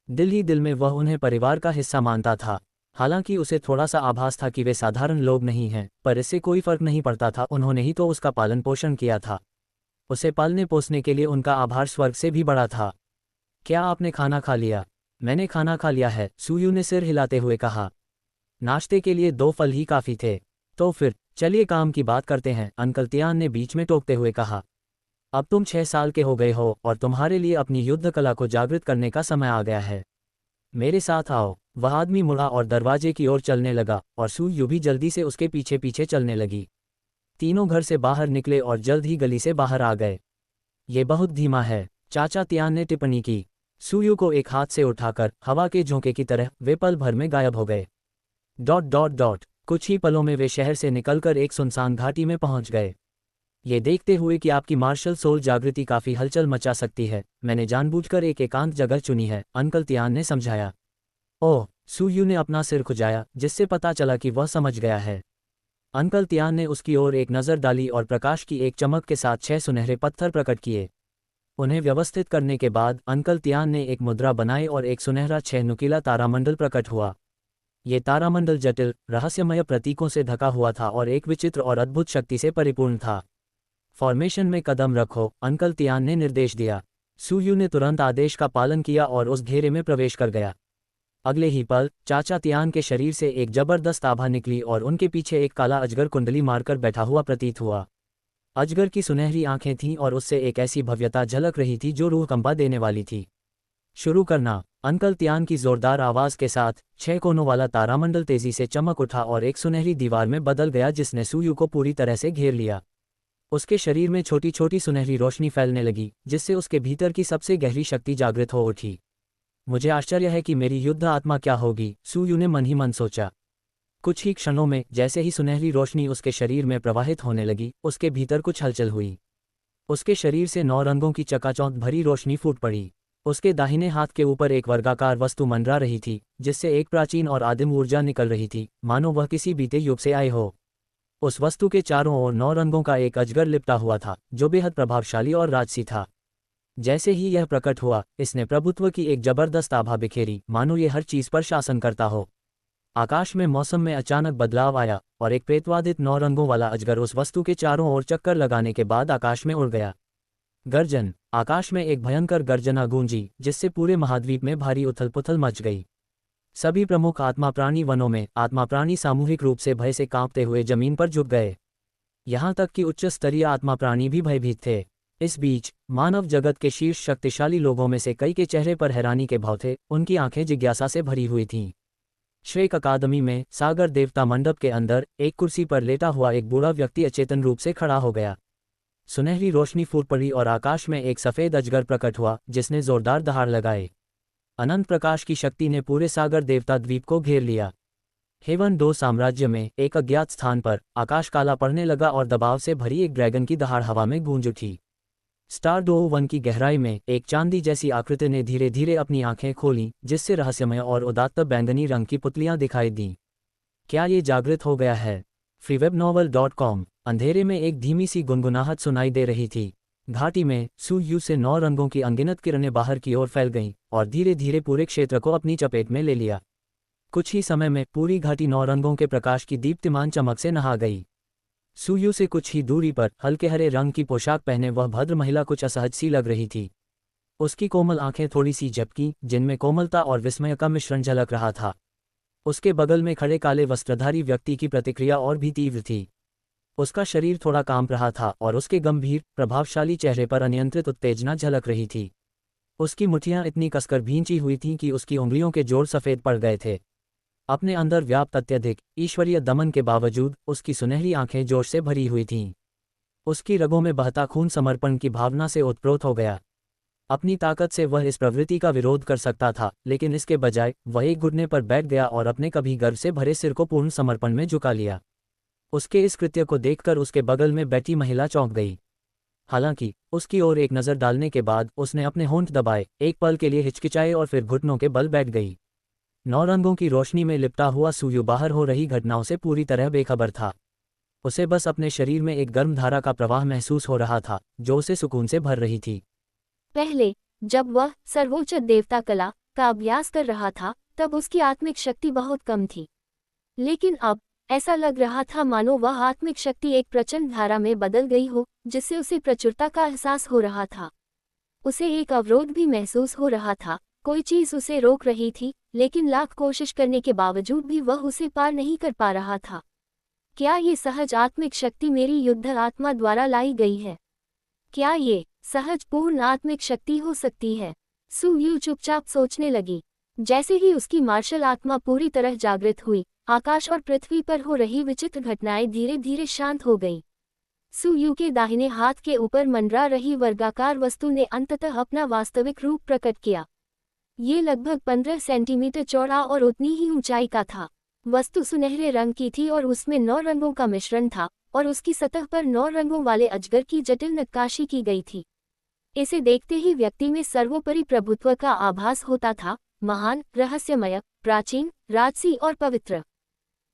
दिल ही दिल में वह उन्हें परिवार का हिस्सा मानता था। हालांकि उसे थोड़ा सा आभास था कि वे साधारण लोग नहीं हैं, पर इससे कोई फर्क नहीं पड़ता था। उन्होंने ही तो उसका पालन पोषण किया था। उसे पालने पोसने के लिए उनका आभार स्वर्ग से भी बड़ा था। क्या आपने खाना खा लिया? मैंने खाना खा लिया है, सुयू ने सिर हिलाते हुए कहा। नाश्ते के लिए 2 फल ही काफ़ी थे। तो फिर चलिए काम की बात करते हैं, अंकल तियान ने बीच में टोकते हुए कहा। अब तुम 6 साल के हो गए हो और तुम्हारे लिए अपनी युद्ध कला को जागृत करने का समय आ गया है। मेरे साथ आओ। वह आदमी मुड़ा और दरवाजे की ओर चलने लगा और सुयू भी जल्दी से उसके पीछे पीछे चलने लगी। तीनों घर से बाहर निकले और जल्द ही गली से बाहर आ गए। ये बहुत धीमा है, चाचा तियान ने टिप्पणी की। सुयू को एक हाथ से उठाकर हवा के झोंके की तरह वे पल भर में गायब हो गए। ... कुछ ही पलों में वे शहर से निकलकर एक सुनसान घाटी में पहुंच गए। ये देखते हुए कि आपकी मार्शल सोल जागृति काफ़ी हलचल मचा सकती है, मैंने जानबूझकर एक एकांत जगह चुनी है, अंकल तियान ने समझाया। ओह, सुयू ने अपना सिर खुजाया, जिससे पता चला कि वह समझ गया है। अंकल तियान ने उसकी ओर एक नज़र डाली और प्रकाश की एक चमक के साथ 6 सुनहरे पत्थर प्रकट किए। उन्हें व्यवस्थित करने के बाद अंकल तियान ने एक मुद्रा बनाई और एक सुनहरा 6 नुकीला तारामंडल प्रकट हुआ। ये तारामंडल जटिल, रहस्यमय प्रतीकों से ढका हुआ था और एक विचित्र और अद्भुत शक्ति से परिपूर्ण था। फॉर्मेशन में कदम रखो, अंकल तियान ने निर्देश दिया। सुयू ने तुरंत आदेश का पालन किया और उस घेरे में प्रवेश कर गया। अगले ही पल चाचा तियान के शरीर से एक जबरदस्त आभा निकली और उनके पीछे एक काला अजगर कुंडली मारकर बैठा हुआ प्रतीत हुआ। अजगर की सुनहरी आंखें थीं और उससे एक ऐसी भव्यता झलक रही थी जो रूह कंपा देने वाली थी। शुरू करना। अंकल तियान की जोरदार आवाज के साथ 6 कोनों वाला तारामंडल तेजी से चमक उठा और एक सुनहरी दीवार में बदल गया जिसने सुयू को पूरी तरह से घेर लिया। उसके शरीर में छोटी छोटी सुनहरी रोशनी फैलने लगी जिससे उसके भीतर की सबसे गहरी शक्ति जागृत हो उठी। मुझे आश्चर्य है कि मेरी युद्ध आत्मा क्या होगी, सुयू ने मन ही मन सोचा। कुछ ही क्षणों में जैसे ही सुनहरी रोशनी उसके शरीर में प्रवाहित होने लगी, उसके भीतर कुछ हलचल हुई। उसके शरीर से 9 रंगों की चकाचौंध भरी रोशनी फूट पड़ी। उसके दाहिने हाथ के ऊपर एक वर्गाकार वस्तु मंडरा रही थी जिससे एक प्राचीन और आदिम ऊर्जा निकल रही थी, मानो वह किसी बीते युग से आए हो। उस वस्तु के चारों ओर 9 रंगों का एक अजगर लिपटा हुआ था जो बेहद प्रभावशाली और राजसी था। जैसे ही यह प्रकट हुआ, इसने प्रभुत्व की एक जबरदस्त आभा बिखेरी, मानो ये हर चीज पर शासन करता हो। आकाश में मौसम में अचानक बदलाव आया और एक प्रेतवादित 9 रंगों वाला अजगर उस वस्तु के चारों ओर चक्कर लगाने के बाद आकाश में उड़ गया। गर्जन। आकाश में एक भयंकर गर्जना गूंजी जिससे पूरे महाद्वीप में भारी उथल पुथल मच गई। सभी प्रमुख आत्मा प्राणी वनों में आत्मा प्राणी सामूहिक रूप से भय से कांपते हुए जमीन पर झुक गए। यहाँ तक कि उच्च स्तरीय आत्मा प्राणी भी भयभीत थे। इस बीच मानव जगत के शीर्ष शक्तिशाली लोगों में से कई के चेहरे पर हैरानी के भाव थे, उनकी आंखें जिज्ञासा से भरी हुई थीं। श्रेक अकादमी में सागर देवता मंडप के अंदर एक कुर्सी पर लेटा हुआ एक बूढ़ा व्यक्ति अचेतन रूप से खड़ा हो गया। सुनहरी रोशनी फूट पड़ी और आकाश में एक सफेद अजगर प्रकट हुआ जिसने जोरदार दहाड़ लगाए। अनंत प्रकाश की शक्ति ने पूरे सागर देवता द्वीप को घेर लिया। हेवन 2 साम्राज्य में एक अज्ञात स्थान पर आकाश काला पड़ने लगा और दबाव से भरी एक ड्रैगन की दहाड़ हवा में गूंज उठी। स्टार 2-1 की गहराई में एक चांदी जैसी आकृति ने धीरे धीरे अपनी आंखें खोलीं जिससे रहस्यमय और उदात्त बैंगनी रंग की पुतलियां दिखाई दीं। क्या ये जागृत हो गया है? freewebnovel.com। अंधेरे में एक धीमी सी गुनगुनाहट सुनाई दे रही थी। घाटी में सुयू से 9 रंगों की अनगिनत किरणें बाहर की ओर फैल गईं और धीरे धीरे पूरे क्षेत्र को अपनी चपेट में ले लिया। कुछ ही समय में पूरी घाटी 9 रंगों के प्रकाश की दीप्तिमान चमक से नहा गई। सुयू से कुछ ही दूरी पर हल्के हरे रंग की पोशाक पहने वह भद्र महिला कुछ असहज सी लग रही थी। उसकी कोमल आंखें थोड़ी सी झपकी जिनमें कोमलता और विस्मय का मिश्रण झलक रहा था। उसके बगल में खड़े काले वस्त्रधारी व्यक्ति की प्रतिक्रिया और भी तीव्र थी। उसका शरीर थोड़ा कांप रहा था और उसके गंभीर प्रभावशाली चेहरे पर अनियंत्रित उत्तेजना झलक रही थी। उसकी मुट्ठियां इतनी कसकर भींची हुई थीं कि उसकी उंगलियों के जोड़ सफ़ेद पड़ गए थे। अपने अंदर व्याप्त अत्यधिक ईश्वरीय दमन के बावजूद उसकी सुनहरी आंखें जोश से भरी हुई थीं। उसकी रगों में बहता खून समर्पण की भावना से ओतप्रोत हो गया। अपनी ताकत से वह इस प्रवृत्ति का विरोध कर सकता था, लेकिन इसके बजाय वह एक घुटने पर बैठ गया और अपने कभी गर्व से भरे सिर को पूर्ण समर्पण में झुका लिया। उसके इस कृत्य को देखकर उसके बगल में बैठी महिला चौंक गई। हालांकि उसकी ओर एक नज़र डालने के बाद उसने अपने होंठ दबाए, एक पल के लिए हिचकिचाए और फिर घुटनों के बल बैठ गई। 9 रंगों की रोशनी में लिपटा हुआ सुयू बाहर हो रही घटनाओं से पूरी तरह बेखबर था। उसे बस अपने शरीर में एक गर्म धारा का प्रवाह महसूस हो रहा था जो उसे सुकून से भर रही थी। पहले जब वह सर्वोच्च देवता कला का अभ्यास कर रहा था तब उसकी आत्मिक शक्ति बहुत कम थी, लेकिन अब ऐसा लग रहा था मानो वह आत्मिक शक्ति एक प्रचंड धारा में बदल गई हो जिससे उसे प्रचुरता का एहसास हो रहा था। उसे एक अवरोध भी महसूस हो रहा था, कोई चीज उसे रोक रही थी, लेकिन लाख कोशिश करने के बावजूद भी वह उसे पार नहीं कर पा रहा था। क्या ये सहज आत्मिक शक्ति मेरी युद्ध आत्मा द्वारा लाई गई है? क्या ये सहज पूर्ण आत्मिक शक्ति हो सकती है? सुयू चुपचाप सोचने लगी। जैसे ही उसकी मार्शल आत्मा पूरी तरह जागृत हुई, आकाश और पृथ्वी पर हो रही विचित्र घटनाएं धीरे धीरे शांत हो गईं। सुयू के दाहिने हाथ के ऊपर मंडरा रही वर्गाकार वस्तु ने अंततः अपना वास्तविक रूप प्रकट किया। ये लगभग 15 सेंटीमीटर चौड़ा और उतनी ही ऊंचाई का था। वस्तु सुनहरे रंग की थी और उसमें 9 रंगों का मिश्रण था और उसकी सतह पर 9 रंगों वाले अजगर की जटिल नक्काशी की गई थी। इसे देखते ही व्यक्ति में सर्वोपरि प्रभुत्व का आभास होता था, महान, रहस्यमय, प्राचीन, राजसी और पवित्र।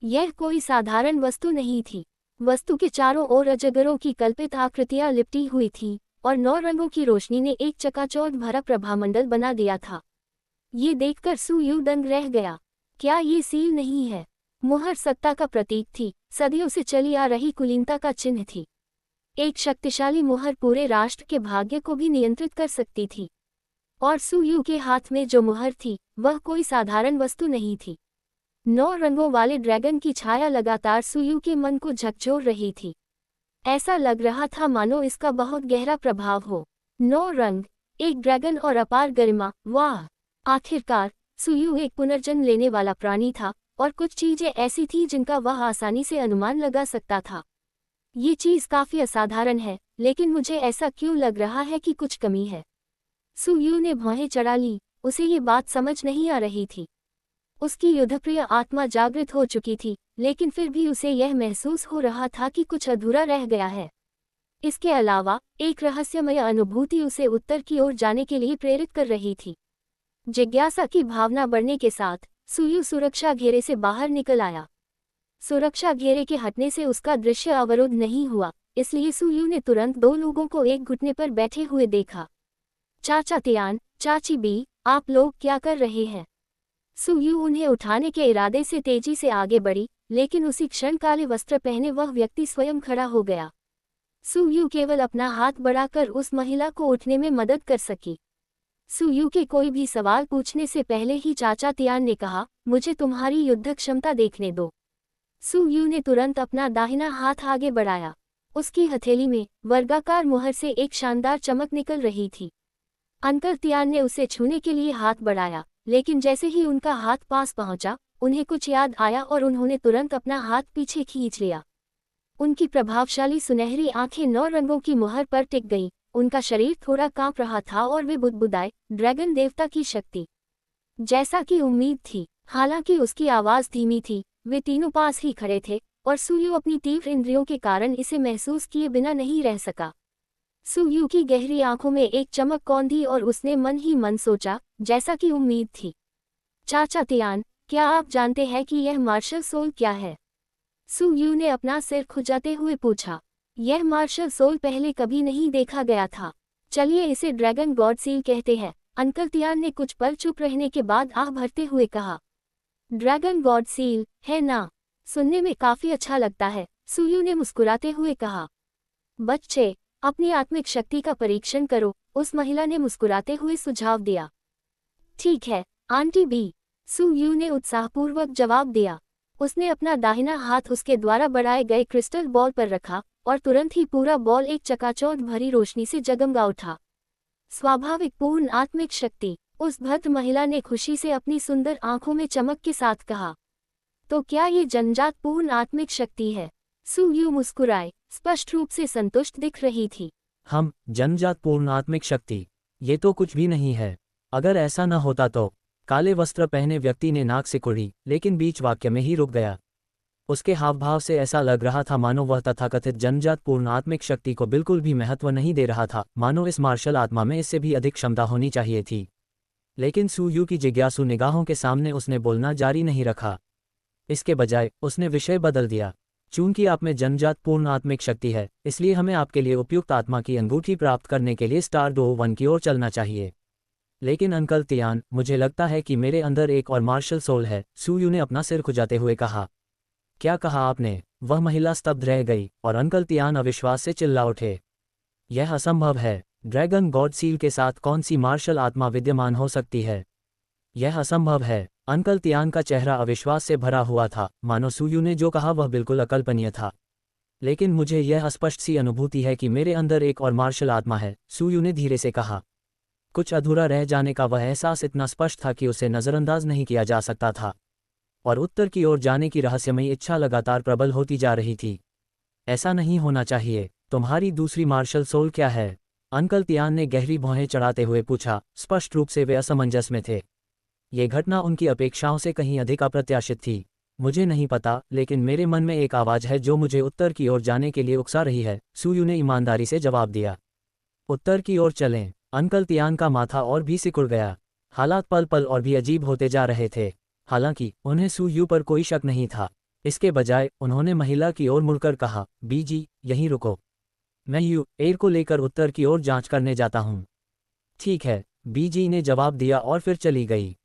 यह कोई साधारण वस्तु नहीं थी। वस्तु के चारों ओर अजगरों की कल्पित आकृतियां लिपटी हुई थीं और 9 रंगों की रोशनी ने एक चकाचौंध भरा प्रभामंडल बना दिया था। ये देखकर सुयू दंग रह गया। क्या ये सील नहीं है? मुहर सत्ता का प्रतीक थी, सदियों से चली आ रही कुलीनता का चिन्ह थी। एक शक्तिशाली मुहर पूरे राष्ट्र के भाग्य को भी नियंत्रित कर सकती थी। और सुयू के हाथ में जो मुहर थी वह कोई साधारण वस्तु नहीं थी। 9 रंगों वाले ड्रैगन की छाया लगातार सुयू के मन को झकझोर रही थी। ऐसा लग रहा था मानो इसका बहुत गहरा प्रभाव हो। 9 रंग, एक ड्रैगन और अपार गरिमा, वाह! आखिरकार सुयू एक पुनर्जन्म लेने वाला प्राणी था, और कुछ चीजें ऐसी थी जिनका वह आसानी से अनुमान लगा सकता था। ये चीज काफी असाधारण है, लेकिन मुझे ऐसा क्यों लग रहा है कि कुछ कमी है। सुयू ने भौहें चढ़ा ली, उसे ये बात समझ नहीं आ रही थी। उसकी युद्धप्रिय आत्मा जागृत हो चुकी थी, लेकिन फिर भी उसे यह महसूस हो रहा था कि कुछ अधूरा रह गया है। इसके अलावा एक रहस्यमय अनुभूति उसे उत्तर की ओर जाने के लिए प्रेरित कर रही थी। जिज्ञासा की भावना बढ़ने के साथ सुयू सुरक्षा घेरे से बाहर निकल आया। सुरक्षा घेरे के हटने से उसका दृश्य अवरुद्ध नहीं हुआ, इसलिए सुयू ने तुरंत दो लोगों को एक घुटने पर बैठे हुए देखा। चाचा तियान, चाची बी, आप लोग क्या कर रहे हैं? सुयू उन्हें उठाने के इरादे से तेजी से आगे बढ़ी, लेकिन उसी क्षण काले वस्त्र पहने वह व्यक्ति स्वयं खड़ा हो गया। सुयू केवल अपना हाथ बढ़ाकर उस महिला को उठने में मदद कर सकी। सुयू के कोई भी सवाल पूछने से पहले ही चाचा तियान ने कहा, मुझे तुम्हारी युद्ध क्षमता देखने दो। सुयू ने तुरंत अपना दाहिना हाथ आगे बढ़ाया। उसकी हथेली में वर्गाकार मुहर से एक शानदार चमक निकल रही थी। अंकल तियान ने उसे छूने के लिए हाथ बढ़ाया, लेकिन जैसे ही उनका हाथ पास पहुंचा, उन्हें कुछ याद आया और उन्होंने तुरंत अपना हाथ पीछे खींच लिया। उनकी प्रभावशाली सुनहरी आंखें 9 रंगों की मुहर पर टिक गईं, उनका शरीर थोड़ा कांप रहा था और वे बुदबुदाए, ड्रैगन देवता की शक्ति। जैसा कि उम्मीद थी, हालांकि उसकी आवाज धीमी थी, वे तीनों पास ही खड़े थे, और सुयू अपनी तीव्र इंद्रियों के कारण इसे महसूस किए बिना नहीं रह सका। सुयू की गहरी आंखों में एक चमक कौंधी और उसने मन ही मन सोचा, जैसा कि उम्मीद थी। चाचा तियान, क्या आप जानते हैं कि यह मार्शल सोल क्या है? सुयू ने अपना सिर खुजाते हुए पूछा। यह मार्शल सोल पहले कभी नहीं देखा गया था। चलिए इसे ड्रैगन गॉड सील कहते हैं, अंकल तियान ने कुछ पल चुप रहने के बाद आह भरते हुए कहा। ड्रैगन गॉड सील, है ना? सुनने में काफी अच्छा लगता है, सुयू ने मुस्कुराते हुए कहा। बच्चे, अपनी आत्मिक शक्ति का परीक्षण करो, उस महिला ने मुस्कुराते हुए सुझाव दिया। ठीक है, आंटी बी, सुयू ने उत्साहपूर्वक जवाब दिया। उसने अपना दाहिना हाथ उसके द्वारा बढ़ाए गए क्रिस्टल बॉल पर रखा, और तुरंत ही पूरा बॉल एक चकाचौंध भरी रोशनी से जगमगा उठा। स्वाभाविक पूर्ण आत्मिक शक्ति, उस भद्र महिला ने खुशी से अपनी सुंदर आंखों में चमक के साथ कहा। तो क्या ये जन्मजात पूर्ण आत्मिक शक्ति है? सुयू मुस्कुराए, स्पष्ट रूप से संतुष्ट दिख रही थी। हम जन्मजात पूर्ण आत्मिक शक्ति, ये तो कुछ भी नहीं है। अगर ऐसा न होता तो। काले वस्त्र पहने व्यक्ति ने नाक सिकुड़ी, लेकिन बीच वाक्य में ही रुक गया। उसके हावभाव से ऐसा लग रहा था मानो वह तथाकथित जन्मजात पूर्ण आत्मिक शक्ति को बिल्कुल भी महत्व नहीं दे रहा था, मानो इस मार्शल आत्मा में इससे भी अधिक क्षमता होनी चाहिए थी। लेकिन सुयू की जिज्ञासु निगाहों के सामने उसने बोलना जारी नहीं रखा। इसके बजाय उसने विषय बदल दिया। चूंकि आप में जन्मजात पूर्ण आत्मिक शक्ति है, इसलिए हमें आपके लिए उपयुक्त आत्मा की अंगूठी प्राप्त करने के लिए स्टार 2-1 की ओर चलना चाहिए। लेकिन अंकल तियान, मुझे लगता है कि मेरे अंदर एक और मार्शल सोल है, सुयू ने अपना सिर खुजाते हुए कहा। क्या कहा आपने? वह महिला स्तब्ध रह गई, और अंकल तियान अविश्वास से चिल्ला उठे। यह असंभव है। ड्रैगन गॉड सील के साथ कौन सी मार्शल आत्मा विद्यमान हो सकती है? यह असंभव है। अंकल तियान का चेहरा अविश्वास से भरा हुआ था, मानो सुयू ने जो कहा वह बिल्कुल अकल्पनीय था। लेकिन मुझे यह अस्पष्ट सी अनुभूति है कि मेरे अंदर एक और मार्शल आत्मा है, सुयू ने धीरे से कहा। कुछ अधूरा रह जाने का वह एहसास इतना स्पष्ट था कि उसे नज़रअंदाज नहीं किया जा सकता था। और उत्तर की ओर जाने की रहस्यमयी इच्छा लगातार प्रबल होती जा रही थी। ऐसा नहीं होना चाहिए। तुम्हारी दूसरी मार्शल सोल क्या है? अंकल तियान ने गहरी भौहें चढ़ाते हुए पूछा। स्पष्ट रूप से वे असमंजस में थे। ये घटना उनकी अपेक्षाओं से कहीं अधिक अप्रत्याशित थी। मुझे नहीं पता, लेकिन मेरे मन में एक आवाज़ है जो मुझे उत्तर की ओर जाने के लिए उकसा रही है, सुयू ने ईमानदारी से जवाब दिया। उत्तर की ओर चलें। अंकल तियान का माथा और भी सिकुड़ गया। हालात पल पल और भी अजीब होते जा रहे थे। हालांकि उन्हें सुयू पर कोई शक नहीं था। इसके बजाय उन्होंने महिला की ओर मुड़कर कहा, बीजी, यहीं रुको। मैं यू एयर को लेकर उत्तर की ओर जांच करने जाता हूँ। ठीक है, बीजी ने जवाब दिया और फिर चली गई।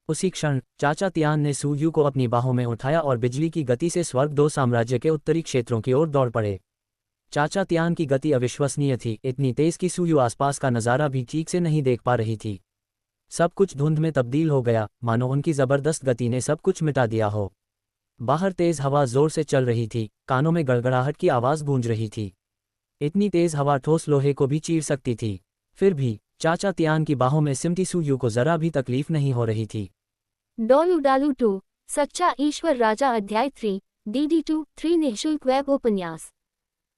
उसी क्षण चाचा तियान ने सुयू को अपनी बाहों में उठाया और बिजली की गति से स्वर्ग 2 साम्राज्य के उत्तरी क्षेत्रों की ओर दौड़ पड़े। चाचा तियान की गति अविश्वसनीय थी, इतनी तेज कि सुयू आसपास का नज़ारा भी ठीक से नहीं देख पा रही थी। सब कुछ धुंध में तब्दील हो गया, मानो उनकी ज़बरदस्त गति ने सब कुछ मिटा दिया हो। बाहर तेज हवा जोर से चल रही थी, कानों में गड़गड़ाहट की आवाज़ गूंज रही थी। इतनी तेज हवा ठोस लोहे को भी चीर सकती थी। फिर भी चाचा तियान की बाहों में सिमटी सुयू को जरा भी तकलीफ नहीं हो रही थी। डोलू डालू 2 सच्चा ईश्वर राजा अध्याय 3 DD2 3 निःशुल्क वेब उपन्यास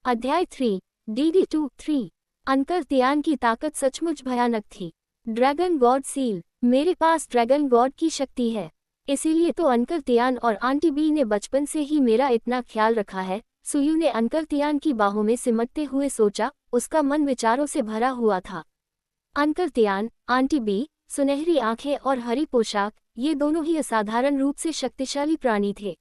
अध्याय 3 DD2 3 अंकल तियान की ताकत सचमुच भयानक थी। ड्रैगन गॉड सील, मेरे पास ड्रैगन गॉड की शक्ति है, इसीलिए तो अंकल तियान और आंटी बी ने बचपन से ही मेरा इतना ख्याल रखा है। सुयू ने अंकल तियान की बाहों में सिमटते हुए सोचा, उसका मन विचारों से भरा हुआ था। अंकल तियान, आंटी बी, सुनहरी आंखें और हरी पोशाक, ये दोनों ही असाधारण रूप से शक्तिशाली प्राणी थे।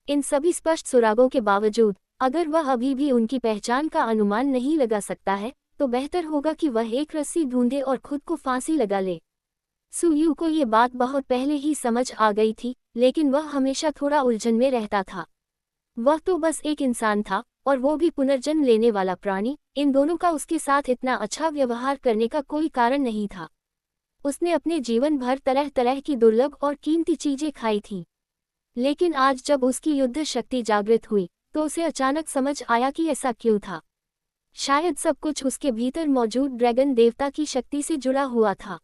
इन सभी स्पष्ट सुरागों के बावजूद अगर वह अभी भी उनकी पहचान का अनुमान नहीं लगा सकता है तो बेहतर होगा कि वह एक रस्सी ढूंढे और खुद को फांसी लगा ले। सुयू को ये बात बहुत पहले ही समझ आ गई थी, लेकिन वह हमेशा थोड़ा उलझन में रहता था। वह तो बस एक इंसान था, और वो भी पुनर्जन्म लेने वाला प्राणी। इन दोनों का उसके साथ इतना अच्छा व्यवहार करने का कोई कारण नहीं था। उसने अपने जीवन भर तरह तरह की दुर्लभ और कीमती चीजें खाई थीं। लेकिन आज जब उसकी युद्ध शक्ति जागृत हुई तो उसे अचानक समझ आया कि ऐसा क्यों था। शायद सब कुछ उसके भीतर मौजूद ड्रैगन देवता की शक्ति से जुड़ा हुआ था।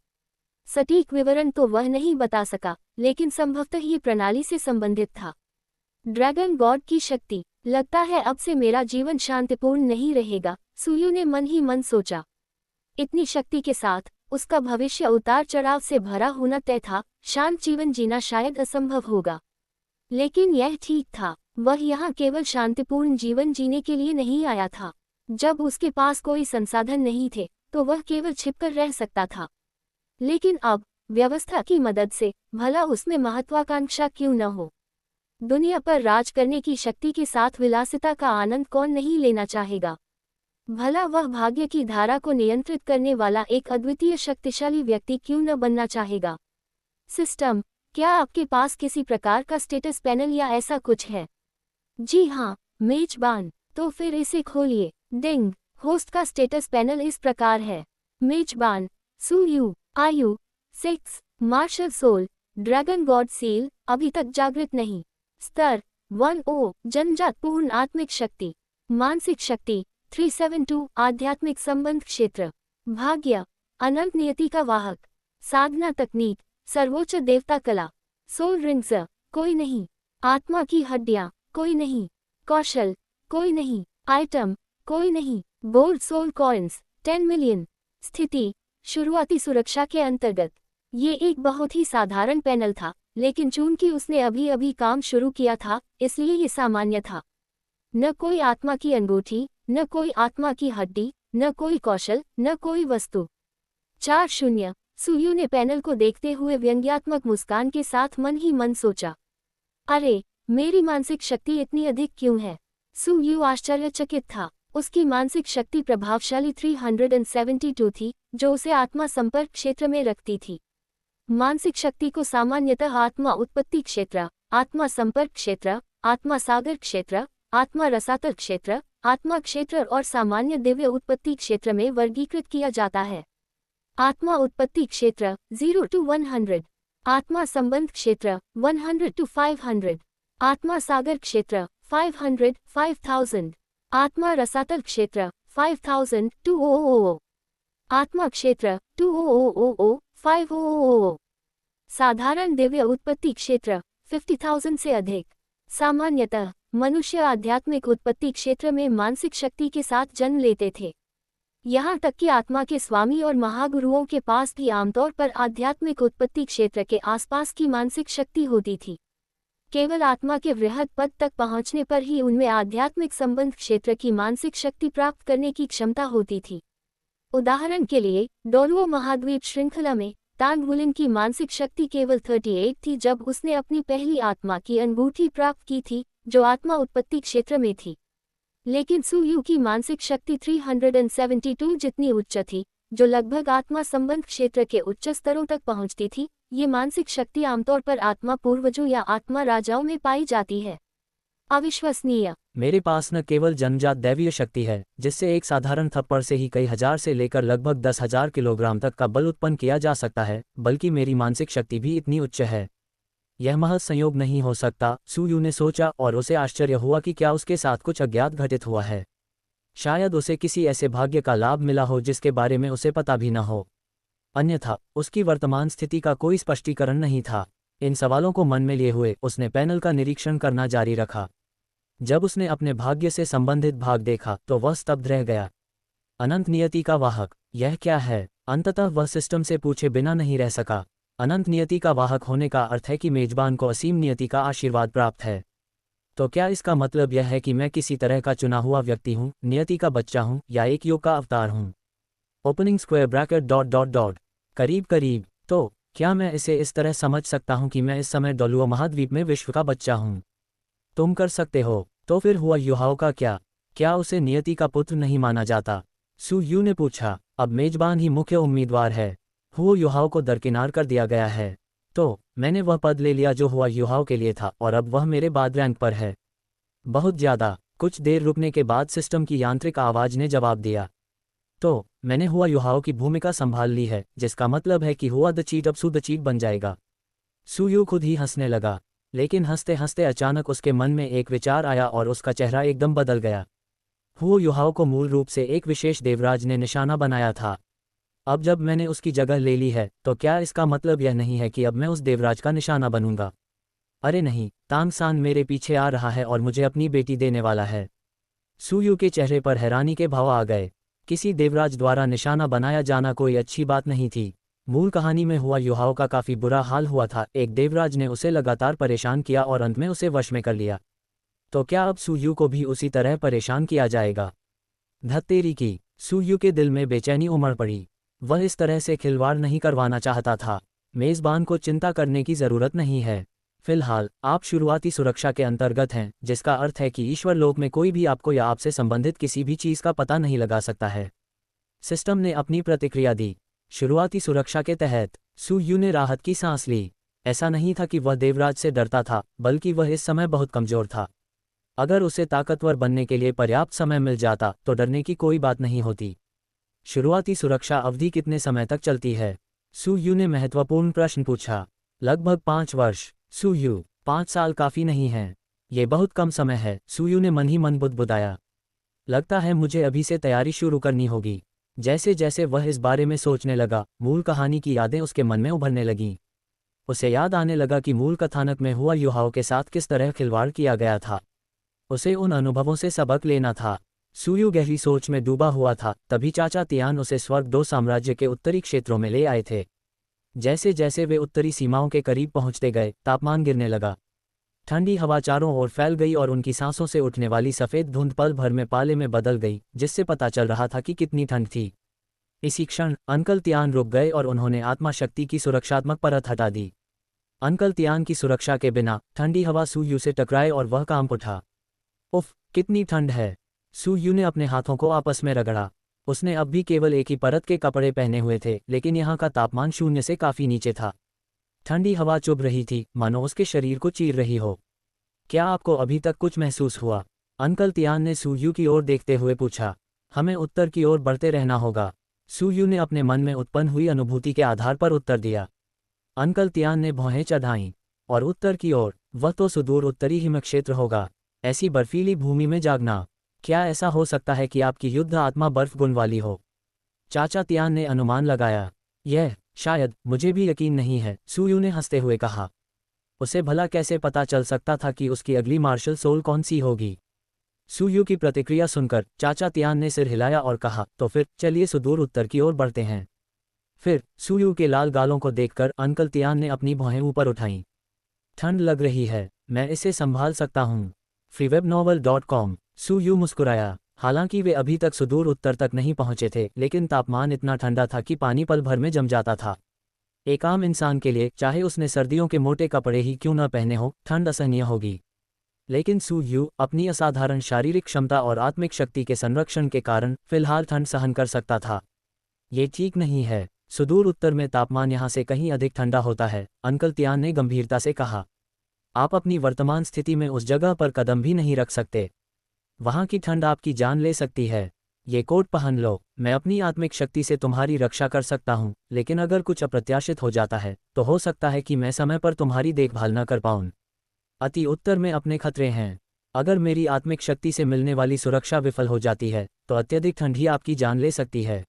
सटीक विवरण तो वह नहीं बता सका, लेकिन संभवतः ये प्रणाली से संबंधित था। ड्रैगन गॉड की शक्ति, लगता है अब से मेरा जीवन शांतिपूर्ण नहीं रहेगा, सुयू ने मन ही मन सोचा। इतनी शक्ति के साथ उसका भविष्य उतार चढ़ाव से भरा होना तय था। शांत जीवन जीना शायद असंभव होगा, लेकिन यह ठीक था। वह यहाँ केवल शांतिपूर्ण जीवन जीने के लिए नहीं आया था। जब उसके पास कोई संसाधन नहीं थे तो वह केवल छिपकर रह सकता था, लेकिन अब व्यवस्था की मदद से भला उसमें महत्वाकांक्षा क्यों न हो। दुनिया पर राज करने की शक्ति के साथ विलासिता का आनंद कौन नहीं लेना चाहेगा। भला वह भाग्य की धारा को नियंत्रित करने वाला एक अद्वितीय शक्तिशाली व्यक्ति क्यों न बनना चाहेगा। सिस्टम, क्या आपके पास किसी प्रकार का स्टेटस पैनल या ऐसा कुछ है? जी हाँ, मेजबान, तो फिर इसे खोलिए। डिंग, होस्ट का स्टेटस पैनल इस प्रकार है। मेजबान, सुयू, आयु 6, martial soul, dragon god seal, अभी तक जागृत नहीं। स्तर 1O, जनजातपूर्ण आत्मिक शक्ति, मानसिक शक्ति 372, आध्यात्मिक संबंध क्षेत्र, भाग्य, अनंत नियति का वाहक, साधना तकनीक, सर्वोच्च देवता कला, सोल रिंग्स, कोई नहीं। आत्मा की हड्डियां, कोई नहीं। कौशल, कोई नहीं। आइटम, कोई नहीं। Bold soul coins 10 million. स्थिति, शुरुआती सुरक्षा के अंतर्गत। ये एक बहुत ही साधारण पैनल था, लेकिन चूंकि उसने अभी अभी काम शुरू किया था इसलिए ये सामान्य था। न कोई आत्मा की अंगूठी, न कोई आत्मा की हड्डी, न कोई कौशल, न कोई वस्तु। 4 सुयू ने पैनल को देखते हुए व्यंग्यात्मक मुस्कान के साथ मन ही मन सोचा, अरे मेरी मानसिक शक्ति इतनी अधिक क्यों है। सुयू आश्चर्यचकित था। उसकी मानसिक शक्ति प्रभावशाली 372 थी, जो उसे आत्मा संपर्क क्षेत्र में रखती थी। मानसिक शक्ति को सामान्यतः आत्मा उत्पत्ति क्षेत्र, आत्मा संपर्क क्षेत्र, आत्मा सागर क्षेत्र, आत्मा रसातल क्षेत्र, आत्मा क्षेत्र और सामान्य दिव्य उत्पत्ति क्षेत्र में वर्गीकृत किया जाता है। आत्मा उत्पत्ति क्षेत्र 0 to 100, आत्मा संबंध क्षेत्र 100 to 500, आत्मा सागर क्षेत्र 500 5000, आत्मा रसातल क्षेत्र 5000 2000, आत्मा क्षेत्र 2000 5000, साधारण दिव्य उत्पत्ति क्षेत्र 50,000 से अधिक। सामान्यतः मनुष्य आध्यात्मिक उत्पत्ति क्षेत्र में मानसिक शक्ति के साथ जन्म लेते थे। यहाँ तक कि आत्मा के स्वामी और महागुरुओं के पास भी आमतौर पर आध्यात्मिक उत्पत्ति क्षेत्र के आसपास की मानसिक शक्ति होती थी। केवल आत्मा के वृहद पद तक पहुँचने पर ही उनमें आध्यात्मिक संबंध क्षेत्र की मानसिक शक्ति प्राप्त करने की क्षमता होती थी। उदाहरण के लिए, डोलुओ महाद्वीप श्रृंखला में तांग वुलिन की मानसिक शक्ति केवल 38 थी जब उसने अपनी पहली आत्मा की अंगूठी प्राप्त की थी, जो आत्मा उत्पत्ति क्षेत्र में थी। लेकिन सुयू की मानसिक शक्ति 372 जितनी उच्च थी, जो लगभग आत्मा संबंध क्षेत्र के उच्च स्तरों तक पहुंचती थी। ये मानसिक शक्ति आमतौर पर आत्मा पूर्वजों या आत्मा राजाओं में पाई जाती है। अविश्वसनीय। मेरे पास न केवल जन्मजात दैवीय शक्ति है, जिससे एक साधारण थप्पड़ से ही कई हजार से लेकर लगभग 10,000 किलोग्राम तक का बल उत्पन्न किया जा सकता है, बल्कि मेरी मानसिक शक्ति भी इतनी उच्च है। यह महज संयोग नहीं हो सकता, सुयू ने सोचा, और उसे आश्चर्य हुआ कि क्या उसके साथ कुछ अज्ञात घटित हुआ है। शायद उसे किसी ऐसे भाग्य का लाभ मिला हो जिसके बारे में उसे पता भी न हो। अन्यथा उसकी वर्तमान स्थिति का कोई स्पष्टीकरण नहीं था। इन सवालों को मन में लिए हुए उसने पैनल का निरीक्षण करना जारी रखा। जब उसने अपने भाग्य से संबंधित भाग देखा तो वह स्तब्ध रह गया। अनंत नियति का वाहक, यह क्या है? अंततः वह सिस्टम से पूछे बिना नहीं रह सका। अनंत नियति का वाहक होने का अर्थ है कि मेजबान को असीम नियति का आशीर्वाद प्राप्त है। तो क्या इसका मतलब यह है कि मैं किसी तरह का चुना हुआ व्यक्ति हूँ, नियति का बच्चा हूँ, या एक योग का अवतार हूँ? ओपनिंग स्क्वायर ब्रैकेट ... करीब करीब। तो क्या मैं इसे इस तरह समझ सकता हूँ कि मैं इस समय डोलुओ महाद्वीप में विश्व का बच्चा हूँ? तुम कर सकते हो। तो फिर हुआ युहाओ का क्या? क्या उसे नियति का पुत्र नहीं माना जाता? सू यू ने पूछा। अब मेजबान ही मुख्य उम्मीदवार है। हुओ युहाओ को दरकिनार कर दिया गया है। तो मैंने वह पद ले लिया जो हुआ युहाओ के लिए था, और अब वह मेरे बाद रैंक पर है। बहुत ज़्यादा। कुछ देर रुकने के बाद सिस्टम की यांत्रिक आवाज़ ने जवाब दिया। तो मैंने हुआ युहाओ की भूमिका संभाल ली है, जिसका मतलब है कि हुआ द चीट अब सू द चीट बन जाएगा। सू यू खुद ही हंसने लगा, लेकिन हंसते हंसते अचानक उसके मन में एक विचार आया और उसका चेहरा एकदम बदल गया। हुओ युहाओ को मूल रूप से एक विशेष देवराज ने निशाना बनाया था। अब जब मैंने उसकी जगह ले ली है, तो क्या इसका मतलब यह नहीं है कि अब मैं उस देवराज का निशाना बनूंगा? अरे नहीं, तांग सान मेरे पीछे आ रहा है और मुझे अपनी बेटी देने वाला है। सू यू के चेहरे पर हैरानी के भाव आ गए। किसी देवराज द्वारा निशाना बनाया जाना कोई अच्छी बात नहीं थी। मूल कहानी में हुआ युहाओ का काफ़ी बुरा हाल हुआ था। एक देवराज ने उसे लगातार परेशान किया और अंत में उसे वश में कर लिया। तो क्या अब सू यू को भी उसी तरह परेशान किया जाएगा? धत्तेरी की। सू यू के दिल में बेचैनी उमड़ पड़ी। वह इस तरह से खिलवाड़ नहीं करवाना चाहता था। मेज़बान को चिंता करने की ज़रूरत नहीं है। फिलहाल आप शुरुआती सुरक्षा के अंतर्गत हैं, जिसका अर्थ है कि ईश्वर लोक में कोई भी आपको या आपसे संबंधित किसी भी चीज़ का पता नहीं लगा सकता है। सिस्टम ने अपनी प्रतिक्रिया दी। शुरुआती सुरक्षा के तहत सू यू ने राहत की सांस ली। ऐसा नहीं था कि वह देवराज से डरता था, बल्कि वह इस समय बहुत कमज़ोर था। अगर उसे ताकतवर बनने के लिए पर्याप्त समय मिल जाता तो डरने की कोई बात नहीं होती। शुरुआती सुरक्षा अवधि कितने समय तक चलती है? सू यू ने महत्वपूर्ण प्रश्न पूछा। लगभग 5 वर्ष। सू यू, 5 साल काफ़ी नहीं हैं। ये बहुत कम समय है। सू यू ने मन ही मन बुदबुदाया। लगता है मुझे अभी से तैयारी शुरू करनी होगी। जैसे जैसे वह इस बारे में सोचने लगा, मूल कहानी की यादें उसके मन में उभरने लगीं। उसे याद आने लगा कि मूल कथानक में हुआ युहाओ के साथ किस तरह खिलवाड़ किया गया था। उसे उन अनुभवों से सबक लेना था। सू यू गहरी सोच में डूबा हुआ था। तभी चाचा तियान उसे स्वर्ग 2 साम्राज्य के उत्तरी क्षेत्रों में ले आए थे। जैसे जैसे वे उत्तरी सीमाओं के करीब पहुंचते गए, तापमान गिरने लगा। ठंडी हवा चारों ओर फैल गई और उनकी सांसों से उठने वाली सफ़ेद धुंध पल भर में पाले में बदल गई, जिससे पता चल रहा था कि कितनी ठंड थी। इसी क्षण अंकल तियान रुक गए और उन्होंने आत्मा शक्ति की सुरक्षात्मक परत हटा दी। अंकल तियान की सुरक्षा के बिना ठंडी हवा सू यू से टकराए और वह कांप उठा। उफ, कितनी ठंड है! सू यू ने अपने हाथों को आपस में रगड़ा। उसने अब भी केवल एक ही परत के कपड़े पहने हुए थे, लेकिन यहाँ का तापमान 0 से काफ़ी नीचे था। ठंडी हवा चुभ रही थी, मानो उसके शरीर को चीर रही हो। क्या आपको अभी तक कुछ महसूस हुआ? अंकल तियान ने सू यू की ओर देखते हुए पूछा। हमें उत्तर की ओर बढ़ते रहना होगा। सू यू ने अपने मन में उत्पन्न हुई अनुभूति के आधार पर उत्तर दिया। अंकल तियान ने भौहें चढ़ाईं। और उत्तर की ओर? वह तो सुदूर उत्तरी हिमक्षेत्र होगा। ऐसी बर्फीली भूमि में जागना। क्या ऐसा हो सकता है कि आपकी युद्ध आत्मा बर्फ गुण वाली हो? चाचा तियान ने अनुमान लगाया। यह शायद, मुझे भी यकीन नहीं है, सू यू ने हंसते हुए कहा। उसे भला कैसे पता चल सकता था कि उसकी अगली मार्शल सोल कौन सी होगी? सू यू की प्रतिक्रिया सुनकर चाचा तियान ने सिर हिलाया और कहा, तो फिर चलिए सुदूर उत्तर की ओर बढ़ते हैं। फिर सू यू के लाल गालों को देखकर अंकल तियान ने अपनी भौहें ऊपर उठाईं। ठंड लग रही है, मैं इसे संभाल सकता हूँ। freewebnovel.com। सू यू मुस्कुराया। हालांकि वे अभी तक सुदूर उत्तर तक नहीं पहुंचे थे, लेकिन तापमान इतना ठंडा था कि पानी पल भर में जम जाता था। एक आम इंसान के लिए, चाहे उसने सर्दियों के मोटे कपड़े ही क्यों न पहने हो, ठंड असहनीय होगी। लेकिन सू यू अपनी असाधारण शारीरिक क्षमता और आत्मिक शक्ति के संरक्षण के कारण फिलहाल ठंड सहन कर सकता था। ये ठीक नहीं है। सुदूर उत्तर में तापमान यहाँ से कहीं अधिक ठंडा होता है, अंकल तियान ने गंभीरता से कहा। आप अपनी वर्तमान स्थिति में उस जगह पर कदम भी नहीं रख सकते। वहाँ की ठंड आपकी जान ले सकती है। ये कोट पहन लो। मैं अपनी आत्मिक शक्ति से तुम्हारी रक्षा कर सकता हूँ, लेकिन अगर कुछ अप्रत्याशित हो जाता है, तो हो सकता है कि मैं समय पर तुम्हारी देखभाल न कर पाऊँ। अति उत्तर में अपने खतरे हैं। अगर मेरी आत्मिक शक्ति से मिलने वाली सुरक्षा विफल हो जाती है, तो अत्यधिक ठंड ही आपकी जान ले सकती है।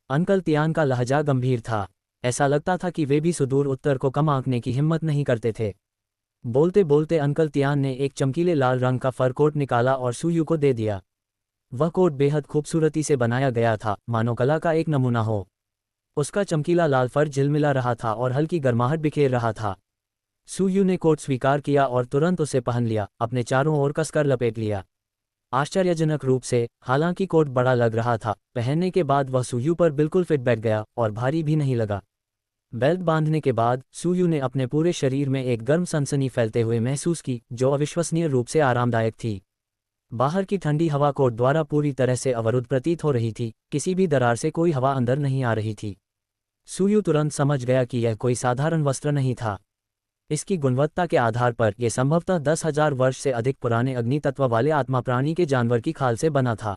अंकल तियान का लहजा गंभीर था। ऐसा लगता था कि वे भी सुदूर उत्तर को कम आंकने की हिम्मत नहीं करते थे। बोलते बोलते अंकल तियान ने एक चमकीले लाल रंग का फर कोट निकाला और सुयू को दे दिया। वह कोट बेहद खूबसूरती से बनाया गया था, मानो कला का एक नमूना हो। उसका चमकीला लाल फर झिलमिला रहा था और हल्की गर्माहट बिखेर रहा था। सुयू ने कोट स्वीकार किया और तुरंत उसे पहन लिया, अपने चारों ओर कसकर लपेट लिया। आश्चर्यजनक रूप से, हालांकि कोट बड़ा लग रहा था, पहनने के बाद वह सुयू पर बिल्कुल फिट बैठ गया और भारी भी नहीं लगा। बेल्ट बांधने के बाद सुयू ने अपने पूरे शरीर में एक गर्म सनसनी फैलते हुए महसूस की, जो अविश्वसनीय रूप से आरामदायक थी। बाहर की ठंडी हवा कोट द्वारा पूरी तरह से अवरुद्ध प्रतीत हो रही थी, किसी भी दरार से कोई हवा अंदर नहीं आ रही थी। सुयू तुरंत समझ गया कि यह कोई साधारण वस्त्र नहीं था। इसकी गुणवत्ता के आधार पर यह संभवतः 10,000 वर्ष से अधिक पुराने अग्नि तत्व वाले आत्मा प्राणी के जानवर की खाल से बना था।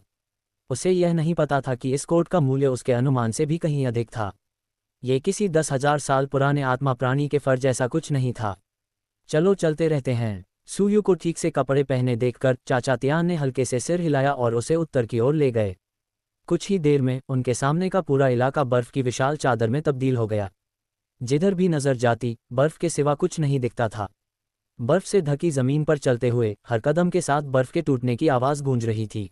उसे यह नहीं पता था कि इस कोट का मूल्य उसके अनुमान से भी कहीं अधिक था। ये किसी 10,000 साल पुराने आत्मा प्राणी के फर जैसा कुछ नहीं था। चलो चलते रहते हैं। सुयू को ठीक से कपड़े पहने देखकर चाचा तियान ने हल्के से सिर हिलाया और उसे उत्तर की ओर ले गए। कुछ ही देर में उनके सामने का पूरा इलाका बर्फ की विशाल चादर में तब्दील हो गया। जिधर भी नजर जाती, बर्फ के सिवा कुछ नहीं दिखता था। बर्फ से ढकी जमीन पर चलते हुए हर कदम के साथ बर्फ के टूटने की आवाज गूंज रही थी।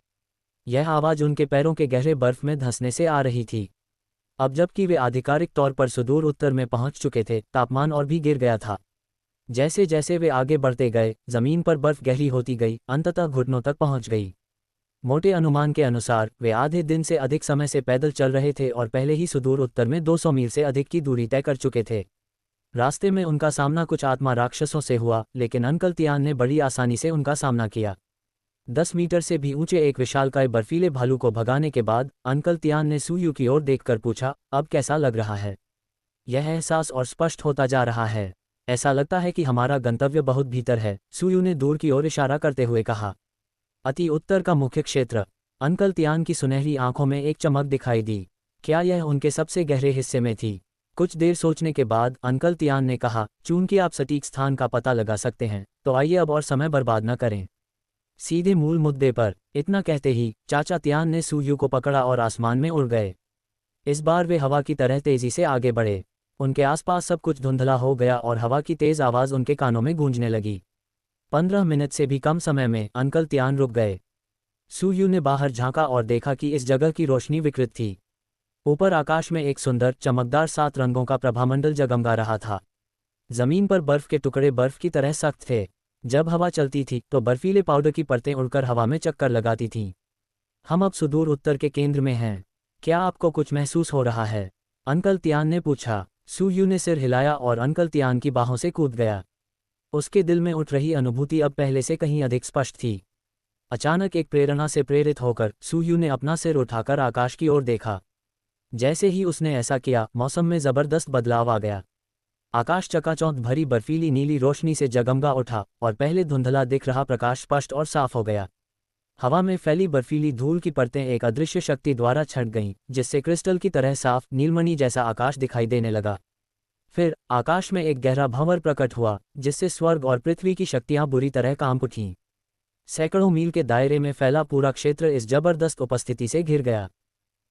यह आवाज उनके पैरों के गहरे बर्फ में धंसने से आ रही थी। अब जबकि वे आधिकारिक तौर पर सुदूर उत्तर में पहुंच चुके थे, तापमान और भी गिर गया था। जैसे जैसे वे आगे बढ़ते गए, जमीन पर बर्फ गहरी होती गई, अंततः घुटनों तक पहुंच गई। मोटे अनुमान के अनुसार वे आधे दिन से अधिक समय से पैदल चल रहे थे और पहले ही सुदूर उत्तर में 200 मील से अधिक की दूरी तय कर चुके थे। रास्ते में उनका सामना कुछ आत्मा राक्षसों से हुआ, लेकिन अंकल तियान ने बड़ी आसानी से उनका सामना किया। 10 मीटर से भी ऊंचे एक विशालकाय बर्फीले भालू को भगाने के बाद अंकल तियान ने सुयू की ओर देखकर पूछा, अब कैसा लग रहा है? यह एहसास और स्पष्ट होता जा रहा है। ऐसा लगता है कि हमारा गंतव्य बहुत भीतर है, सुयू ने दूर की ओर इशारा करते हुए कहा। अति उत्तर का मुख्य क्षेत्र। अंकल तियान की सुनहरी आंखों में एक चमक दिखाई दी। क्या यह उनके सबसे गहरे हिस्से में थी? कुछ देर सोचने के बाद अंकल तियान ने कहा, चूंकि आप सटीक स्थान का पता लगा सकते हैं, तो आइए अब और समय बर्बाद न करें। सीधे मूल मुद्दे पर। इतना कहते ही चाचा तियान ने सुयू को पकड़ा और आसमान में उड़ गए। इस बार वे हवा की तरह तेजी से आगे बढ़े। उनके आसपास सब कुछ धुंधला हो गया और हवा की तेज आवाज उनके कानों में गूंजने लगी। 15 मिनट से भी कम समय में अंकल तियान रुक गए। सुयू ने बाहर झांका और देखा कि इस जगह की रोशनी विकृत थी। ऊपर आकाश में एक सुंदर चमकदार 7 रंगों का प्रभामंडल जगमगा रहा था। जमीन पर बर्फ के टुकड़े बर्फ की तरह सख्त थे। जब हवा चलती थी तो बर्फीले पाउडर की परतें उड़कर हवा में चक्कर लगाती थीं। हम अब सुदूर उत्तर के केंद्र में हैं। क्या आपको कुछ महसूस हो रहा है? अंकल तियान ने पूछा। सुयू ने सिर हिलाया और अंकल तियान की बाहों से कूद गया। उसके दिल में उठ रही अनुभूति अब पहले से कहीं अधिक स्पष्ट थी। अचानक एक प्रेरणा से प्रेरित होकर सुयू ने अपना सिर उठाकर आकाश की ओर देखा। जैसे ही उसने ऐसा किया, मौसम में जबरदस्त बदलाव आ गया। आकाश चकाचौंध भरी बर्फीली नीली रोशनी से जगमगा उठा और पहले धुंधला दिख रहा प्रकाश स्पष्ट और साफ हो गया। हवा में फैली बर्फीली धूल की परतें एक अदृश्य शक्ति द्वारा छंट गईं, जिससे क्रिस्टल की तरह साफ नीलमणि जैसा आकाश दिखाई देने लगा। फिर आकाश में एक गहरा भंवर प्रकट हुआ, जिससे स्वर्ग और पृथ्वी की शक्तियां बुरी तरह कांप उठीं। सैकड़ों मील के दायरे में फैला पूरा क्षेत्र इस जबरदस्त उपस्थिति से घिर गया।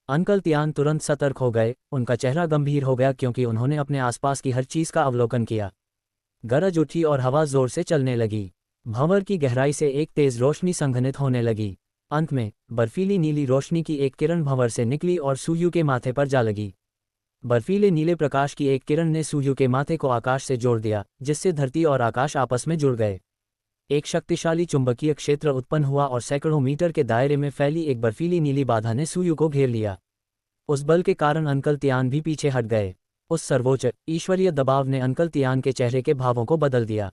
अंकल तियान तुरंत सतर्क हो गए। उनका चेहरा गंभीर हो गया क्योंकि उन्होंने अपने आसपास की हर चीज का अवलोकन किया। गरज उठी और हवा जोर से चलने लगी। भंवर की गहराई से एक तेज रोशनी संघनित होने लगी। अंत में बर्फीली नीली रोशनी की एक किरण भंवर से निकली और सुयू के माथे पर जा लगी। बर्फीले नीले प्रकाश की एक किरण ने सुयू के माथे को आकाश से जोड़ दिया, जिससे धरती और आकाश आपस में जुड़ गए। एक शक्तिशाली चुंबकीय क्षेत्र उत्पन्न हुआ और सैकड़ों मीटर के दायरे में फैली एक बर्फीली नीली बाधा ने सुयू को घेर लिया। उस बल के कारण अंकल तियान भी पीछे हट गए। उस सर्वोच्च ईश्वरीय दबाव ने अंकल तियान के चेहरे के भावों को बदल दिया।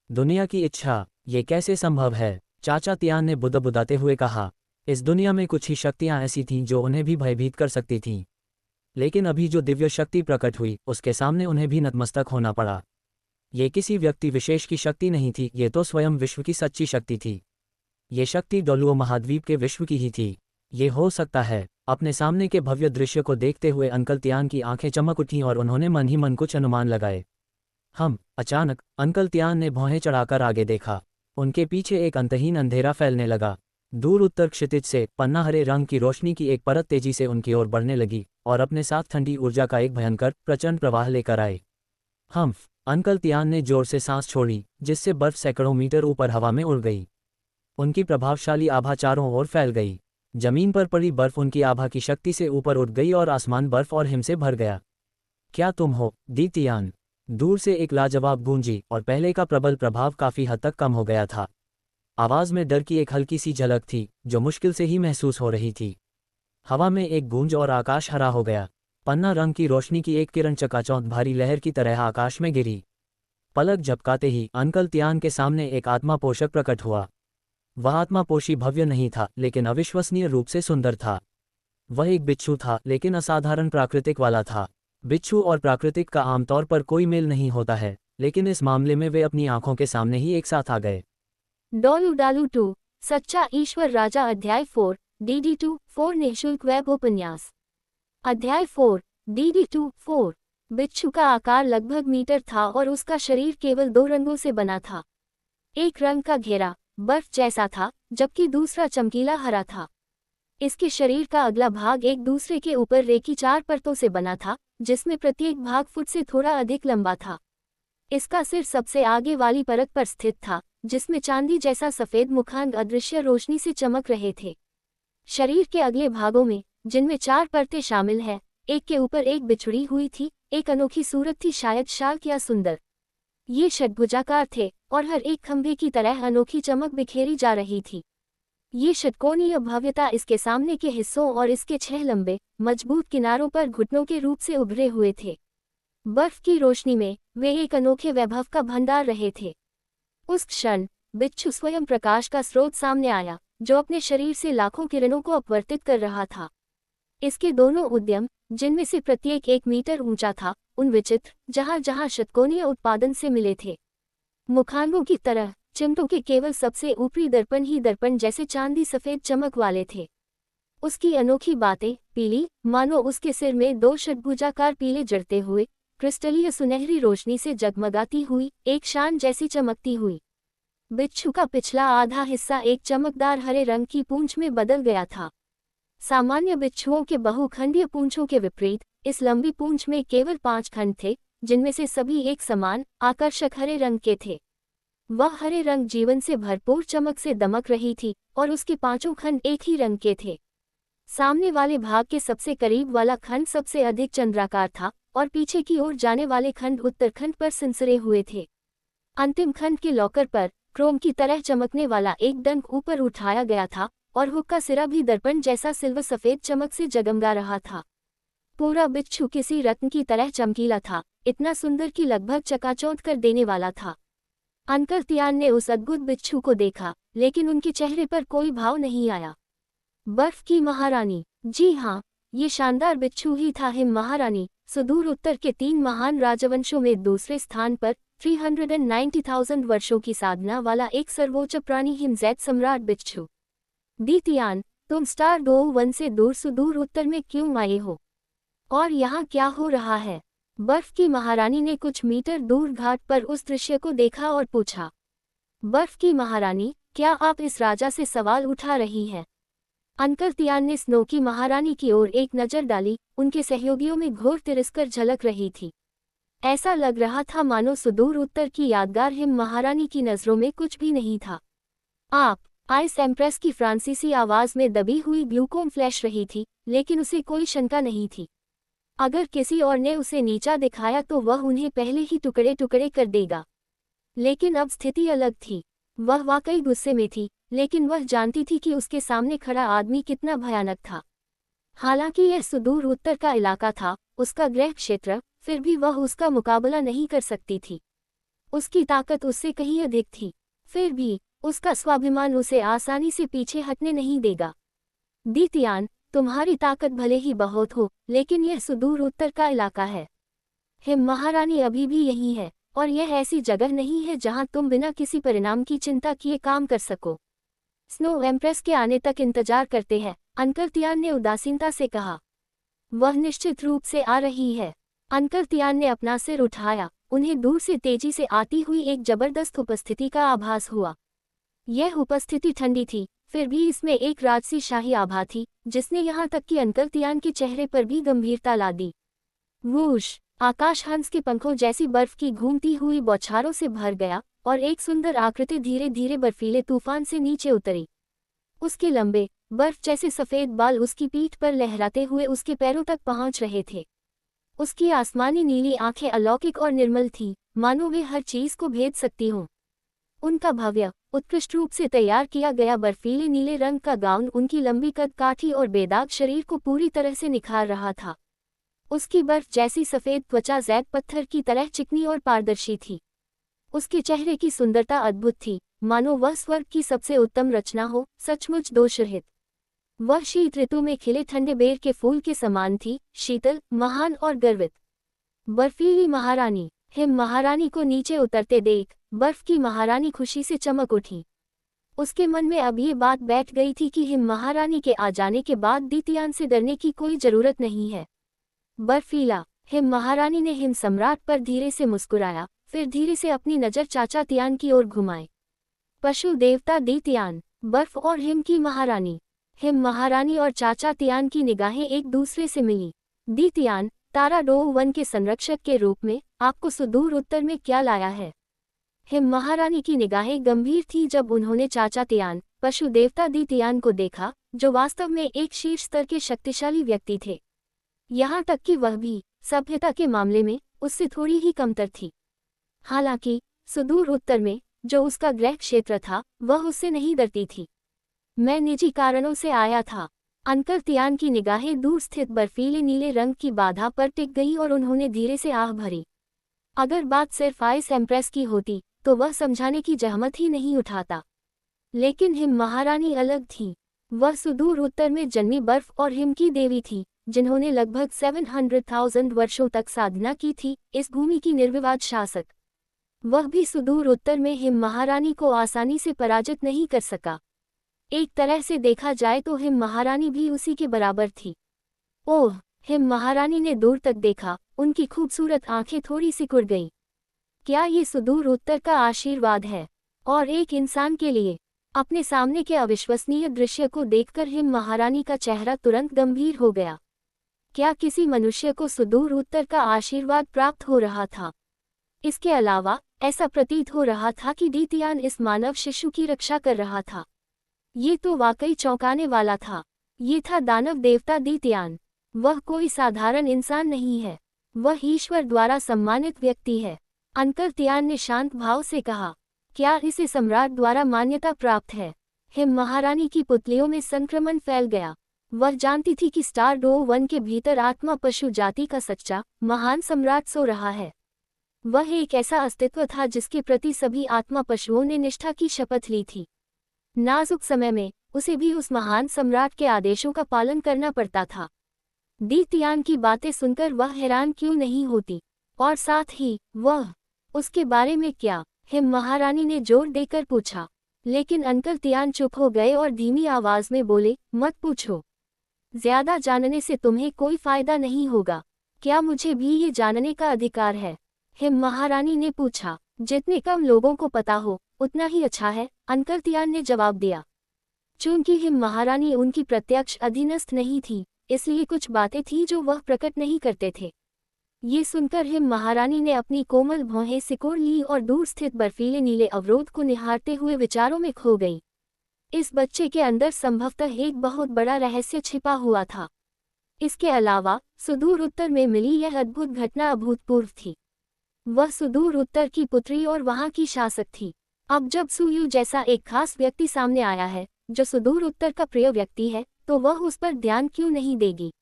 दुनिया की इच्छा, ये कैसे संभव है? चाचा तियान ने बुदबुदाते हुए कहा। इस दुनिया में कुछ ही शक्तियां ऐसी थीं जो उन्हें भी भयभीत कर सकती थीं, लेकिन अभी जो दिव्य शक्ति प्रकट हुई, उसके सामने उन्हें भी नतमस्तक होना पड़ा। ये किसी व्यक्ति विशेष की शक्ति नहीं थी, ये तो स्वयं विश्व की सच्ची शक्ति थी। ये शक्ति डोलुओ महाद्वीप के विश्व की ही थी। ये हो सकता है। अपने सामने के भव्य दृश्य को देखते हुए अंकल तियान की आंखें चमक उठीं और उन्होंने मन ही मन कुछ अनुमान लगाए। अचानक अंकल तियान ने भौहें चढ़ाकर आगे देखा। उनके पीछे एक अंतहीन अंधेरा फैलने लगा। दूर उत्तर क्षितिज से पन्ना हरे रंग की रोशनी की एक परत तेजी से उनकी ओर बढ़ने लगी, और अपने साथ ठंडी ऊर्जा का एक भयंकर प्रचंड प्रवाह लेकर आए। हम्फ, अंकल तियान ने जोर से सांस छोड़ी, जिससे बर्फ सैकड़ों मीटर ऊपर हवा में उड़ गई। उनकी प्रभावशाली आभा चारों ओर फैल गई। जमीन पर पड़ी बर्फ उनकी आभा की शक्ति से ऊपर उठ गई और आसमान बर्फ और हिम से भर गया। क्या तुम हो, दी तियान? दूर से एक लाजवाब गूंजी, और पहले का प्रबल प्रभाव काफी हद तक कम हो गया था। आवाज में डर की एक हल्की सी झलक थी, जो मुश्किल से ही महसूस हो रही थी। हवा में एक गूंज और आकाश हरा हो गया। पन्ना रंग की रोशनी की एक किरण चकाचौंध भारी लहर की तरह आकाश में गिरी। पलक झपकाते ही अंकल तियान के सामने एक आत्मा पोषक प्रकट हुआ। वह आत्मा पोषी भव्य नहीं था, लेकिन अविश्वसनीय रूप से सुंदर था। वह एक बिच्छू था, लेकिन असाधारण प्राकृतिक वाला था। बिच्छू और प्राकृतिक का आमतौर पर कोई मेल नहीं होता है, लेकिन इस मामले में वे अपनी आंखों के सामने ही एक साथ आ गए। डोलू डालू 2 सच्चा ईश्वर राजा अध्याय 4 DD2 4 निःशुल्क वेब उपन्यास। अध्याय 4 DD2 4। बिच्छू का आकार लगभग मीटर था और उसका शरीर केवल 2 रंगों से बना था। एक रंग का घेरा बर्फ जैसा था, जबकि दूसरा चमकीला हरा था। इसके शरीर का अगला भाग एक दूसरे के ऊपर रेखी 4 परतों से बना था, जिसमें प्रत्येक भाग फुट से थोड़ा अधिक लंबा था। इसका सिर सबसे आगे वाली परत पर स्थित था, जिसमें चांदी जैसा सफेद मुखांग अदृश्य रोशनी से चमक रहे थे। शरीर के अगले भागों में, जिनमें 4 परतें शामिल हैं, एक के ऊपर एक बिछुड़ी हुई थी, एक अनोखी सूरत थी, शायद शार्क या सुंदर। ये षटभुजाकार थे और हर एक खंभे की तरह अनोखी चमक बिखेरी जा रही थी। ये षटकोणीय भव्यता इसके सामने के हिस्सों और इसके 6 लंबे, मजबूत किनारों पर घुटनों के रूप से उभरे हुए थे। बर्फ की रोशनी में वे एक अनोखे वैभव का भंडार रहे थे। उस क्षण बिच्छू स्वयं प्रकाश का स्रोत सामने आया, जो अपने शरीर से लाखों किरणों को अपवर्तित कर रहा था। इसके दोनों उद्यम, जिनमें से प्रत्येक 1 मीटर ऊंचा था, उन विचित्र जहां जहां षटकोणीय उत्पादन से मिले थे। मुखांगों की तरह चिमटों के केवल सबसे ऊपरी दर्पण ही दर्पण जैसे चांदी सफेद चमक वाले थे। उसकी अनोखी बातें पीली, मानो उसके सिर में 2 षटभुजाकार पीले जड़ते हुए, क्रिस्टलीय सुनहरी रोशनी से जगमगाती हुई, एक शान जैसी चमकती हुई। बिच्छू का पिछला आधा हिस्सा एक चमकदार हरे रंग की पूंछ में बदल गया था। सामान्य बिच्छुओं के बहुखंडीय पूंछों के विपरीत, इस लंबी पूंछ में केवल 5 खंड थे, जिनमें से सभी एक समान, आकर्षक हरे रंग के थे। वह हरे रंग जीवन से भरपूर चमक से दमक रही थी, और उसके 5 खंड एक ही रंग के थे। सामने वाले भाग के सबसे करीब वाला खंड सबसे अधिक चंद्राकार था, और पीछे की ओर जाने वाले खंड उत्तरखंड पर सिंसरे हुए थे। अंतिम खंड के लॉकर पर क्रोम की तरह चमकने वाला एक डंक ऊपर उठाया गया था, और हुक का सिरा भी दर्पण जैसा सिल्वर सफेद चमक से जगमगा रहा था। पूरा बिच्छू किसी रत्न की तरह चमकीला था, इतना सुंदर कि लगभग चकाचौंध कर देने वाला था। अंकल तियान ने उस अद्भुत बिच्छू को देखा, लेकिन उनके चेहरे पर कोई भाव नहीं आया। बर्फ की महारानी, जी हाँ, ये शानदार बिच्छू ही था। हिम महारानी, सुदूर उत्तर के 3 महान राजवंशों में दूसरे स्थान पर 390,000 वर्षों की साधना वाला एक सर्वोच्च प्राणी हिमजैद सम्राट बिच्छू। दी तियान, तुम स्टार 2-1 से दूर सुदूर उत्तर में क्यों आए हो? और यहाँ क्या हो रहा है? बर्फ की महारानी ने कुछ मीटर दूर घाट पर उस दृश्य को देखा और पूछा। बर्फ की महारानी, क्या आप इस राजा से सवाल उठा रही हैं? अंकल तियान ने स्नो की महारानी की ओर एक नज़र डाली, उनके सहयोगियों में घोर तिरस्कार झलक रही थी। ऐसा लग रहा था मानो सुदूर उत्तर की यादगार हिम महारानी की नज़रों में कुछ भी नहीं था। आप, आइस एम्प्रेस की फ्रांसीसी आवाज़ में दबी हुई ग्लूकोम फ्लैश रही थी, लेकिन उसे कोई शंका नहीं थी। अगर किसी और ने उसे नीचा दिखाया तो वह उन्हें पहले ही टुकड़े टुकड़े कर देगा। लेकिन अब स्थिति अलग थी। वह वाकई गुस्से में थी, लेकिन वह जानती थी कि उसके सामने खड़ा आदमी कितना भयानक था। हालांकि यह सुदूर उत्तर का इलाका था, उसका गृह क्षेत्र, फिर भी वह उसका मुकाबला नहीं कर सकती थी। उसकी ताकत उससे कहीं अधिक थी। फिर भी उसका स्वाभिमान उसे आसानी से पीछे हटने नहीं देगा। दी तियान, तुम्हारी ताकत भले ही बहुत हो, लेकिन यह सुदूर उत्तर का इलाका है। हिम महारानी अभी भी यही है, और यह ऐसी जगह नहीं है जहां तुम बिना किसी परिणाम की चिंता किए काम कर सको। स्नो एम्प्रेस के आने तक इंतजार करते हैं, अंकल तियान ने उदासीनता से कहा। वह निश्चित रूप से आ रही है। अंकल तियान ने अपना सिर उठाया, उन्हें दूर से तेजी से आती हुई एक जबरदस्त उपस्थिति का आभास हुआ। यह उपस्थिति ठंडी थी, फिर भी इसमें एक राजसी शाही आभा थी, जिसने यहाँ तक कि अंकल तियान के चेहरे पर भी गंभीरता ला दी। वूश! आकाश हंस के पंखों जैसी बर्फ की घूमती हुई बौछारों से भर गया और एक सुंदर आकृति धीरे धीरे बर्फीले तूफान से नीचे उतरी। उसके लंबे, बर्फ जैसे सफ़ेद बाल उसकी पीठ पर लहराते हुए उसके पैरों तक पहुंच रहे थे। उसकी आसमानी नीली आंखें अलौकिक और निर्मल थीं, मानो वे हर चीज को भेद सकती हों। उनका भव्य, उत्कृष्ट रूप से तैयार किया गया बर्फीले नीले रंग का गाउन उनकी लंबी कद काठी और बेदाग शरीर को पूरी तरह से निखार रहा था। उसकी बर्फ जैसी सफ़ेद त्वचा जैद पत्थर की तरह चिकनी और पारदर्शी थी। उसके चेहरे की सुंदरता अद्भुत थी, मानो वह स्वर्ग की सबसे उत्तम रचना हो, सचमुच दोषरहित। वह शीत ऋतु में खिले ठंडे बेर के फूल के समान थी, शीतल, महान और गर्वित। बर्फीली महारानी! हिम महारानी को नीचे उतरते देख बर्फ की महारानी खुशी से चमक उठी। उसके मन में अब ये बात बैठ गई थी कि हिम महारानी के आ जाने के बाद दीतियान से डरने की कोई जरूरत नहीं है। बर्फीला! हिम महारानी ने हिम सम्राट पर धीरे से मुस्कुराया, फिर धीरे से अपनी नज़र चाचा तियान की ओर घुमाई। पशु देवता दीतियान, बर्फ और हिम की महारानी। हिम महारानी और चाचा तियान की निगाहें एक दूसरे से मिली। दीतियान, तारा डो वन के संरक्षक के रूप में आपको सुदूर उत्तर में क्या लाया है? हिम महारानी की निगाहें गंभीर थी जब उन्होंने चाचा तियान, पशु देवता दीतियान को देखा, जो वास्तव में एक शीर्ष स्तर के शक्तिशाली व्यक्ति थे। यहाँ तक कि वह भी, सभ्यता के मामले में, उससे थोड़ी ही कमतर थी। हालांकि, सुदूर उत्तर में, जो उसका गृह क्षेत्र था, वह उससे नहीं डरती थी। मैं निजी कारणों से आया था। अंकल तियान की निगाहें दूर स्थित बर्फीले नीले रंग की बाधा पर टिक गई और उन्होंने धीरे से आह भरी। अगर बात सिर्फ आइस एम्प्रेस की होती, तो वह समझाने की जहमत ही नहीं उठाता। लेकिन हिम महारानी अलग थी। वह सुदूर उत्तर में जन्मी बर्फ और हिम की देवी थी, जिन्होंने लगभग 700,000 वर्षों तक साधना की थी, इस भूमि की निर्विवाद शासक। वह भी सुदूर उत्तर में हिम महारानी को आसानी से पराजित नहीं कर सका। एक तरह से देखा जाए तो हिम महारानी भी उसी के बराबर थी। ओह! हिम महारानी ने दूर तक देखा, उनकी खूबसूरत आंखें थोड़ी सिकुड़ गईं। क्या ये सुदूर उत्तर का आशीर्वाद है? और एक इंसान के लिए? अपने सामने के अविश्वसनीय दृश्य को देखकर हिम महारानी का चेहरा तुरंत गंभीर हो गया। क्या किसी मनुष्य को सुदूर उत्तर का आशीर्वाद प्राप्त हो रहा था? इसके अलावा, ऐसा प्रतीत हो रहा था कि दीतियान इस मानव शिशु की रक्षा कर रहा था। ये तो वाकई चौंकाने वाला था। ये था दानव देवता दीतियान। वह कोई साधारण इंसान नहीं है, वह ईश्वर द्वारा सम्मानित व्यक्ति है। अंकल तियान ने शांत भाव से कहा, क्या इसे सम्राट द्वारा मान्यता प्राप्त है? हिम महारानी की पुतलियों में संक्रमण फैल गया। वह जानती थी कि स्टार डो वन के भीतर आत्मा पशु जाति का सच्चा, महान सम्राट सो रहा है। वह एक ऐसा अस्तित्व था जिसके प्रति सभी आत्मा पशुओं ने निष्ठा की शपथ ली थी। नाजुक समय में, उसे भी उस महान सम्राट के आदेशों का पालन करना पड़ता था। दीतियान की बातें सुनकर वह हैरान क्यों नहीं होती? और साथ ही, वह, उसके बारे में क्या? हिम महारानी ने जोर देकर पूछा। लेकिन अंकल तियान चुप हो गए और धीमी आवाज में बोले, मत पूछो। ज्यादा जानने से तुम्हें कोई फायदा नहीं होगा। क्या मुझे भी ये जानने का अधिकार है? हिम महारानी ने पूछा। जितने कम लोगों को पता हो, उतना ही अच्छा है, अंकल तियान ने जवाब दिया। चूंकि हिम महारानी उनकी प्रत्यक्ष अधीनस्थ नहीं थी, इसलिए कुछ बातें थीं जो वह प्रकट नहीं करते थे। ये सुनकर हिम महारानी ने अपनी कोमल भौहें सिकोड़ ली और दूर स्थित बर्फीले नीले अवरोध को निहारते हुए विचारों में खो गई। इस बच्चे के अंदर संभवतः एक बहुत बड़ा रहस्य छिपा हुआ था। इसके अलावा, सुदूर उत्तर में मिली यह अद्भुत घटना अभूतपूर्व थी। वह सुदूर उत्तर की पुत्री और वहां की शासक थी। अब जब सुयू जैसा एक खास व्यक्ति सामने आया है, जो सुदूर उत्तर का प्रिय व्यक्ति है, तो वह उस पर ध्यान क्यों नहीं देगी?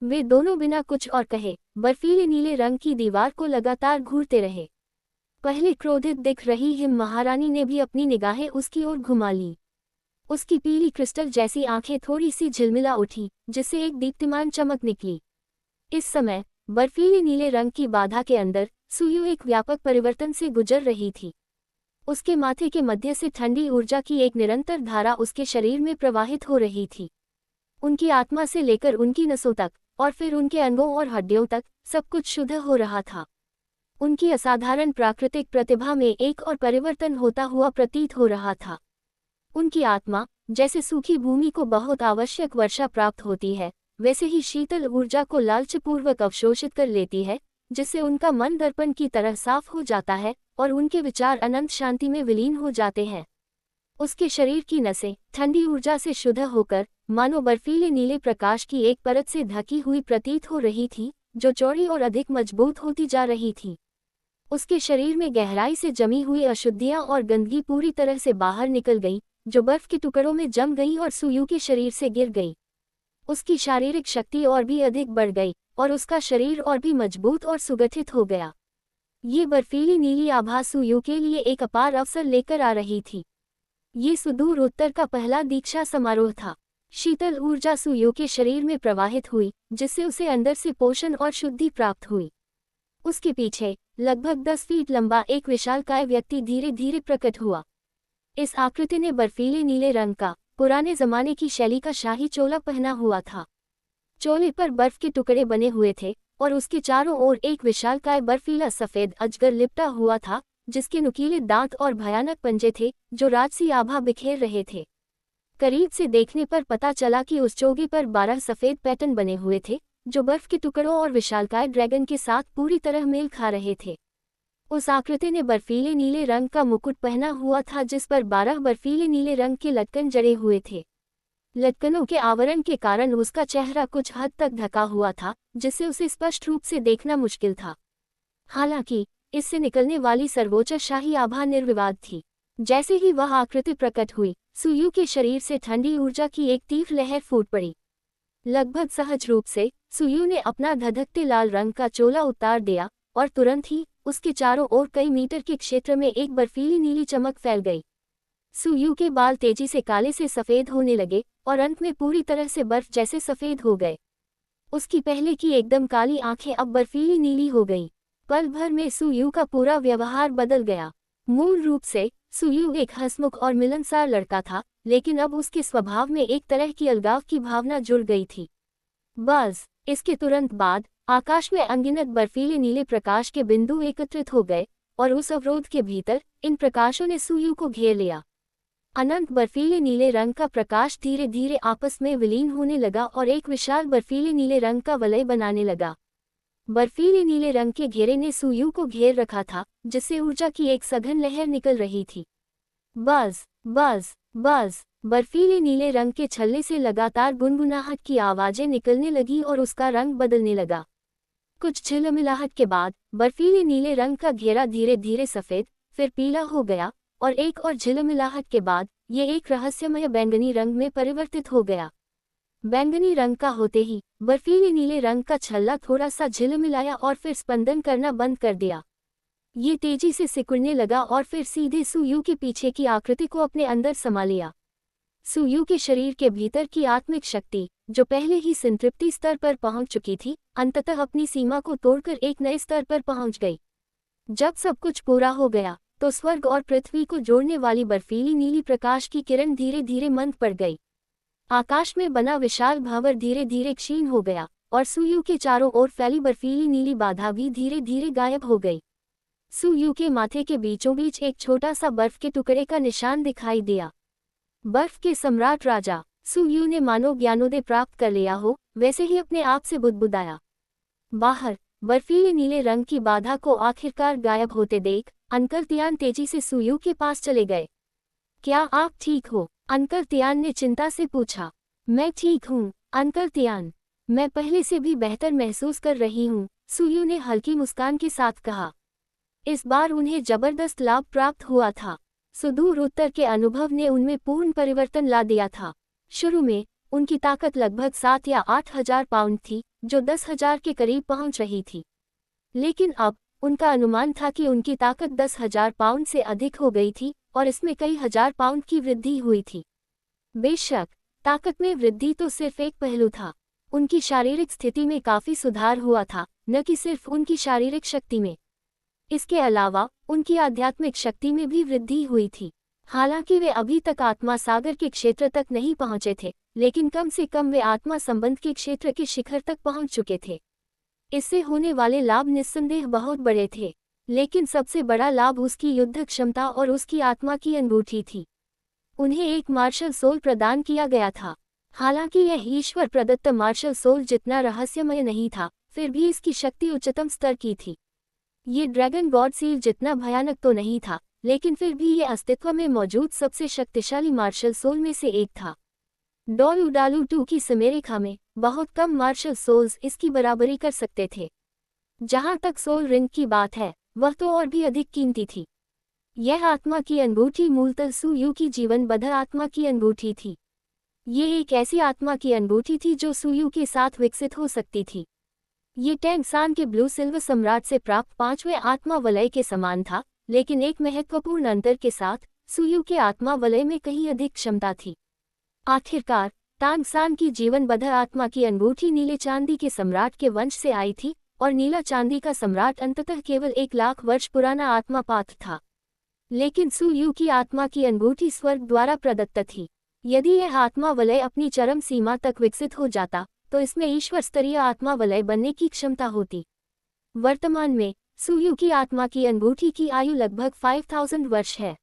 वे दोनों बिना कुछ और कहे, बर्फीले नीले रंग की दीवार को लगातार घूरते रहे। पहले क्रोधित दिख रही हिम महारानी ने भी अपनी निगाहें उसकी ओर घुमा ली। उसकी पीली क्रिस्टल जैसी आंखें थोड़ी सी झिलमिला उठी, जिससे एक दीप्तिमान चमक निकली। इस समय, बर्फीले नीले रंग की बाधा के अंदर, सुयू एक व्यापक परिवर्तन से गुजर रही थी। उसके माथे के मध्य से ठंडी ऊर्जा की एक निरंतर धारा उसके शरीर में प्रवाहित हो रही थी। उनकी आत्मा से लेकर उनकी नसों तक, और फिर उनके अंगों और हड्डियों तक, सब कुछ शुद्ध हो रहा था। उनकी असाधारण प्राकृतिक प्रतिभा में एक और परिवर्तन होता हुआ प्रतीत हो रहा था। उनकी आत्मा, जैसे सूखी भूमि को बहुत आवश्यक वर्षा प्राप्त होती है, वैसे ही शीतल ऊर्जा को लालचपूर्वक अवशोषित कर लेती है, जिससे उनका मन दर्पण की तरह साफ हो जाता है और उनके विचार अनंत शांति में विलीन हो जाते हैं। उसके शरीर की नसें ठंडी ऊर्जा से शुद्ध होकर मानो बर्फीले नीले प्रकाश की एक परत से ढकी हुई प्रतीत हो रही थी, जो चौड़ी और अधिक मजबूत होती जा रही थी। उसके शरीर में गहराई से जमी हुई अशुद्धियां और गंदगी पूरी तरह से बाहर निकल गई, जो बर्फ के टुकड़ों में जम गई और सुयू के शरीर से गिर गई। उसकी शारीरिक शक्ति और भी अधिक बढ़ गई और उसका शरीर और भी मजबूत और सुगठित हो गया। ये बर्फीली नीली आभा सुयू के लिए एक अपार अवसर लेकर आ रही थी। ये सुदूर उत्तर का पहला दीक्षा समारोह था। शीतल ऊर्जा सुयू के शरीर में प्रवाहित हुई, जिससे उसे अंदर से पोषण और शुद्धि प्राप्त हुई। उसके पीछे लगभग 10 फीट लंबा एक विशालकाय व्यक्ति धीरे धीरे प्रकट हुआ। इस आकृति ने बर्फीले नीले रंग का पुराने जमाने की शैली का शाही चोला पहना हुआ था। चोले पर बर्फ के टुकड़े बने हुए थे और उसके चारों ओर एक विशालकाय बर्फीला सफेद अजगर लिपटा हुआ था, जिसके नुकीले दांत और भयानक पंजे थे जो राजसी आभा बिखेर रहे थे। करीब से देखने पर पता चला कि उस चोगे पर 12 सफेद पैटर्न बने हुए थे, जो बर्फ के टुकड़ों और विशालकाय ड्रैगन के साथ पूरी तरह मेल खा रहे थे। उस आकृति ने बर्फीले नीले रंग का मुकुट पहना हुआ था, जिस पर 12 बर्फीले नीले रंग के लटकन जड़े हुए थे। लटकनों के आवरण के कारण उसका चेहरा कुछ हद तक ढका हुआ था, जिससे उसे स्पष्ट रूप से देखना मुश्किल था। हालांकि इससे निकलने वाली सर्वोच्च शाही आभा निर्विवाद थी। जैसे ही वह आकृति प्रकट हुई, सुयू के शरीर से ठंडी ऊर्जा की एक तीव्र लहर फूट पड़ी। लगभग सहज रूप से सुयू ने अपना धधकते लाल रंग का चोला उतार दिया और तुरंत ही उसके चारों ओर कई मीटर के क्षेत्र में एक बर्फीली नीली चमक फैल गई। सुयू के बाल तेजी से काले से सफेद होने लगे और अंत में पूरी तरह से बर्फ जैसे सफेद हो गए। उसकी पहले की एकदम काली आंखें अब बर्फीली नीली हो गईं। पल भर में सुयू का पूरा व्यवहार बदल गया। मूल रूप से सुयू एक हंसमुख और मिलनसार लड़का था, लेकिन अब उसके स्वभाव में एक तरह की अलगाव की भावना जुड़ गई थी। बस इसके तुरंत बाद आकाश में अनगिनत बर्फीले नीले प्रकाश के बिंदु एकत्रित हो गए और उस अवरोध के भीतर इन प्रकाशों ने सुयू को घेर लिया। अनंत बर्फीले नीले रंग का प्रकाश धीरे धीरे आपस में विलीन होने लगा और एक विशाल बर्फीले नीले रंग का वलय बनाने लगा। बर्फीले नीले रंग के घेरे ने सुयू को घेर रखा था, जिससे ऊर्जा की एक सघन लहर निकल रही थी। बस बस बस बर्फीले नीले रंग के छल्ले से लगातार गुनगुनाहट की आवाजें निकलने लगी और उसका रंग बदलने लगा। कुछ झिलमिलाहट के बाद बर्फीले नीले रंग का घेरा धीरे धीरे सफेद, फिर पीला हो गया और एक और झिलमिलाहट के बाद ये एक रहस्यमय बैंगनी रंग में परिवर्तित हो गया। बैंगनी रंग का होते ही बर्फीले नीले रंग का छल्ला थोड़ा सा झिलमिलाया और फिर स्पंदन करना बंद कर दिया। ये तेजी से सिकुड़ने लगा और फिर सीधे सुयू के पीछे की आकृति को अपने अंदर समा लिया। सुयू के शरीर के भीतर की आत्मिक शक्ति, जो पहले ही संतृप्ति स्तर पर पहुंच चुकी थी, अंततः अपनी सीमा को तोड़कर एक नए स्तर पर पहुंच गई। जब सब कुछ पूरा हो गया तो स्वर्ग और पृथ्वी को जोड़ने वाली बर्फीली नीली प्रकाश की किरण धीरे धीरे मंद पड़ गई। आकाश में बना विशाल भंवर धीरे धीरे क्षीण हो गया और सुयू के चारों ओर फैली बर्फीली नीली बाधा भी धीरे धीरे गायब हो गई। सुयू के माथे के बीचों बीच एक छोटा सा बर्फ के टुकड़े का निशान दिखाई दिया। बर्फ के सम्राट राजा सुयू ने मानो ज्ञानोदय प्राप्त कर लिया हो, वैसे ही अपने आप से बुदबुदाया। बाहर बर्फीले नीले रंग की बाधा को आखिरकार गायब होते देख अंकल तियान तेजी से सुयू के पास चले गए। क्या आप ठीक हो? अंकल तियान ने चिंता से पूछा। मैं ठीक हूँ अंकल तियान, मैं पहले से भी बेहतर महसूस कर रही हूँ, सुयू ने हल्की मुस्कान के साथ कहा। इस बार उन्हें जबरदस्त लाभ प्राप्त हुआ था। सुदूर उत्तर के अनुभव ने उनमें पूर्ण परिवर्तन ला दिया था। शुरू में उनकी ताकत लगभग 7 या 8 हजार पाउंड थी, जो 10,000 के करीब पहुंच रही थी। लेकिन अब उनका अनुमान था कि उनकी ताकत 10,000 पाउंड से अधिक हो गई थी और इसमें कई हजार पाउंड की वृद्धि हुई थी। बेशक ताकत में वृद्धि तो सिर्फ एक पहलू था, उनकी शारीरिक स्थिति में काफी सुधार हुआ था, न कि सिर्फ उनकी शारीरिक शक्ति में। इसके अलावा उनकी आध्यात्मिक शक्ति में भी वृद्धि हुई थी। हालांकि वे अभी तक आत्मा सागर के क्षेत्र तक नहीं पहुंचे थे, लेकिन कम से कम वे आत्मा संबंध के क्षेत्र के शिखर तक पहुंच चुके थे। इससे होने वाले लाभ निस्संदेह बहुत बड़े थे, लेकिन सबसे बड़ा लाभ उसकी युद्ध क्षमता और उसकी आत्मा की अनुभूति थी। उन्हें एक मार्शल सोल प्रदान किया गया था। हालांकि यह ईश्वर प्रदत्त मार्शल सोल जितना रहस्यमय नहीं था, फिर भी इसकी शक्ति उच्चतम स्तर की थी। ये ड्रैगन गॉड सील जितना भयानक तो नहीं था, लेकिन फिर भी ये अस्तित्व में मौजूद सबसे शक्तिशाली मार्शल सोल में से एक था। डोलूडालू 2 की समयरेखा में बहुत कम मार्शल सोल्स इसकी बराबरी कर सकते थे। जहां तक सोल रिंग की बात है, वह तो और भी अधिक कीमती थी। यह आत्मा की अंगूठी मूलतः सुयू की जीवनबद्ध आत्मा की अंगूठी थी। ये एक ऐसी आत्मा की अंगूठी थी जो सुयू के साथ विकसित हो सकती थी। ये टैंग सान के ब्लू सिल्वर सम्राट से प्राप्त 5वें आत्मा वलय के समान था, लेकिन एक महत्वपूर्ण अंतर के साथ, सुयू के आत्मा वलय में कहीं अधिक क्षमता थी। आखिरकार, टांग सान की जीवनबद्ध आत्मा की अंगूठी नीले चांदी के सम्राट के वंश से आई थी, और नीला चांदी का सम्राट अंततः केवल 1 लाख वर्ष पुराना आत्मा पात्र था। लेकिन सुयू की आत्मा की अंगूठी स्वर्ग द्वारा प्रदत्त थी। यदि यह आत्मा वलय अपनी चरम सीमा तक विकसित हो जाता, तो इसमें ईश्वर स्तरीय आत्मा वलय बनने की क्षमता होती। वर्तमान में, सुयू की आत्मा की अंगूठी की आयु लगभग 5000 वर्ष है।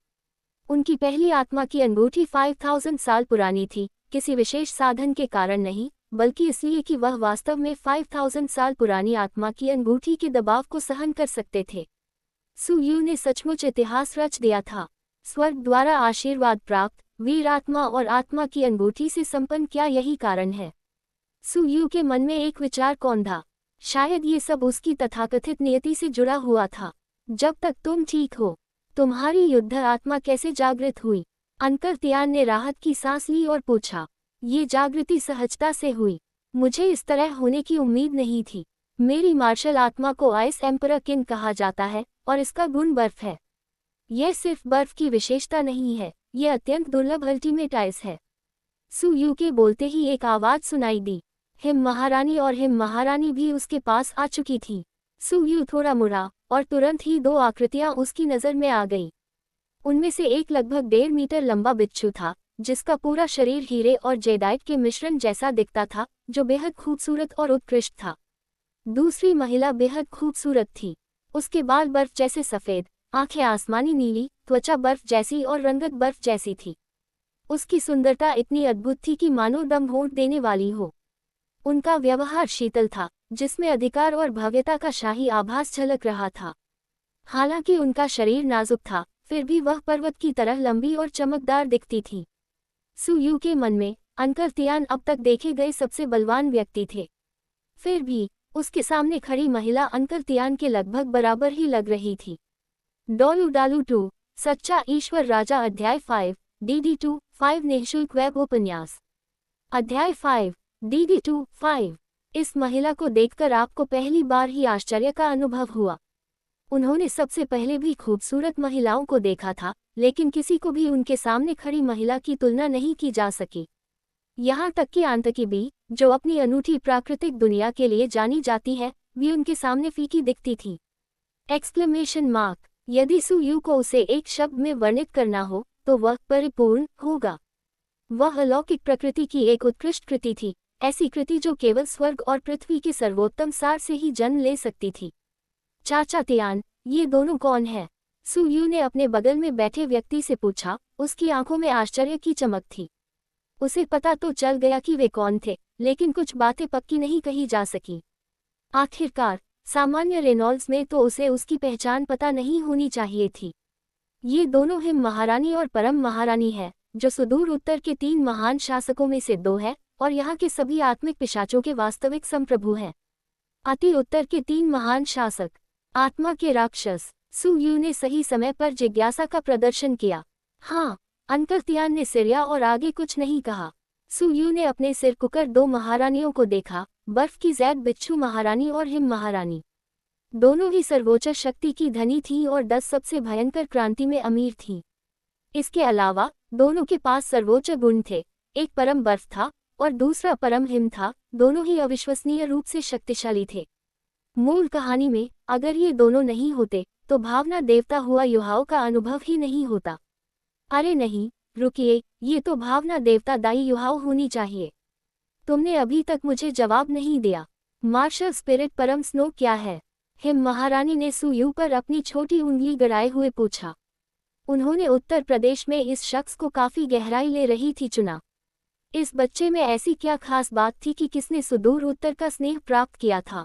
उनकी पहली आत्मा की अंगूठी 5000 साल पुरानी थी, किसी विशेष साधन के कारण नहीं, बल्कि इसलिए कि वह वास्तव में 5000 साल पुरानी आत्मा की अंगूठी के दबाव को सहन कर सकते थे। सुयू ने सचमुच इतिहास रच दिया था। स्वर्ग द्वारा आशीर्वाद प्राप्त, वीर आत्मा और आत्मा की अंगूठी से संपन्न, क्या यही कारण है? सुयू के मन में एक विचार कौंधा। शायद ये सब उसकी तथाकथित नियति से जुड़ा हुआ था। जब तक तुम ठीक हो, तुम्हारी युद्ध आत्मा कैसे जागृत हुई? अंकल तियान ने राहत की सांस ली और पूछा। ये जागृति सहजता से हुई। मुझे इस तरह होने की उम्मीद नहीं थी। मेरी मार्शल आत्मा को आइस एम्परर किन कहा जाता है, और इसका गुण बर्फ है। यह सिर्फ बर्फ की विशेषता नहीं है, यह अत्यंत दुर्लभ अल्टीमेट आइस है। सुयू के बोलते ही एक आवाज सुनाई दी। हिम महारानी और हिम महारानी भी उसके पास आ चुकी थी। सुयू थोड़ा मुड़ा, और तुरंत ही 2 आकृतियां उसकी नज़र में आ गई। उनमें से एक लगभग 1.5 मीटर लंबा बिच्छू था, जिसका पूरा शरीर हीरे और जेडाइट के मिश्रण जैसा दिखता था, जो बेहद खूबसूरत और उत्कृष्ट था। दूसरी महिला बेहद खूबसूरत थी। उसके बाल बर्फ जैसे सफ़ेद, आंखें आसमानी नीली, त्वचा बर्फ जैसी और रंगत बर्फ जैसी थी। उसकी सुंदरता इतनी अद्भुत थी कि मानो दम घोंट देने वाली हो। उनका व्यवहार शीतल था, जिसमें अधिकार और भव्यता का शाही आभास झलक रहा था। हालांकि उनका शरीर नाजुक था, फिर भी वह पर्वत की तरह लंबी और चमकदार दिखती थी। सुयू के मन में, अंकल तियान अब तक देखे गए सबसे बलवान व्यक्ति थे। फिर भी, उसके सामने खड़ी महिला अंकल तियान के लगभग बराबर ही लग रही थी। डोलूडालू 2, सच्चा ईश्वर राजा अध्याय 5, DD2 5 निःशुल्क वेब उपन्यास। अध्याय 5, DD2 5। इस महिला को देखकर आपको पहली बार ही आश्चर्य का अनुभव हुआ। उन्होंने सबसे पहले भी खूबसूरत महिलाओं को देखा था, लेकिन किसी को भी उनके सामने खड़ी महिला की तुलना नहीं की जा सकी। यहाँ तक कि आंतकी भी, जो अपनी अनूठी प्राकृतिक दुनिया के लिए जानी जाती है, भी उनके सामने फीकी दिखती थी। Exclamation mark. यदि सुयू को उसे एक शब्द में वर्णित करना हो, तो वह परिपूर्ण होगा। वह अलौकिक प्रकृति की एक उत्कृष्ट कृति थी, ऐसी कृति जो केवल स्वर्ग और पृथ्वी के सर्वोत्तम सार से ही जन्म ले सकती थी। चाचा तियान, ये दोनों कौन है? सुयू ने अपने बगल में बैठे व्यक्ति से पूछा। उसकी आंखों में आश्चर्य की चमक थी। उसे पता तो चल गया कि वे कौन थे, लेकिन कुछ बातें पक्की नहीं कही जा सकी। आखिरकार, सामान्य रेनॉल्ड्स में तो उसे उसकी पहचान पता नहीं होनी चाहिए थी। ये दोनों हिम महारानी और परम महारानी है, जो सुदूर उत्तर के 3 महान शासकों में से 2 है, और यहाँ के सभी आत्मिक पिशाचों के वास्तविक संप्रभु हैं। अति उत्तर के 3 महान शासक, आत्मा के राक्षस। सुयू ने सही समय पर जिज्ञासा का प्रदर्शन किया। हाँ, अंकल तियान ने सिरिया और आगे कुछ नहीं कहा। सुयू ने अपने सिर कुकर 2 महारानियों को देखा, बर्फ की जैद बिच्छू महारानी और हिम महारानी। दोनों ही सर्वोच्च शक्ति की धनी थीं और 10 सबसे भयंकर क्रांति में अमीर थीं। इसके अलावा, दोनों के पास सर्वोच्च गुण थे, एक परम बर्फ था, और दूसरा परम हिम था। दोनों ही अविश्वसनीय रूप से शक्तिशाली थे। मूल कहानी में, अगर ये दोनों नहीं होते, तो भावना देवता हुआ युहाओ का अनुभव ही नहीं होता। अरे नहीं, रुकिए, ये तो भावना देवता दाई युहाओ होनी चाहिए। तुमने अभी तक मुझे जवाब नहीं दिया। मार्शल स्पिरिट परम स्नो क्या है? हिम महारानी ने सुयू पर अपनी छोटी उंगली गड़ाए हुए पूछा। उन्होंने उत्तर प्रदेश में इस शख्स को काफी गहराई ले रही थी चुना। इस बच्चे में ऐसी क्या खास बात थी कि किसने सुदूर उत्तर का स्नेह प्राप्त किया था?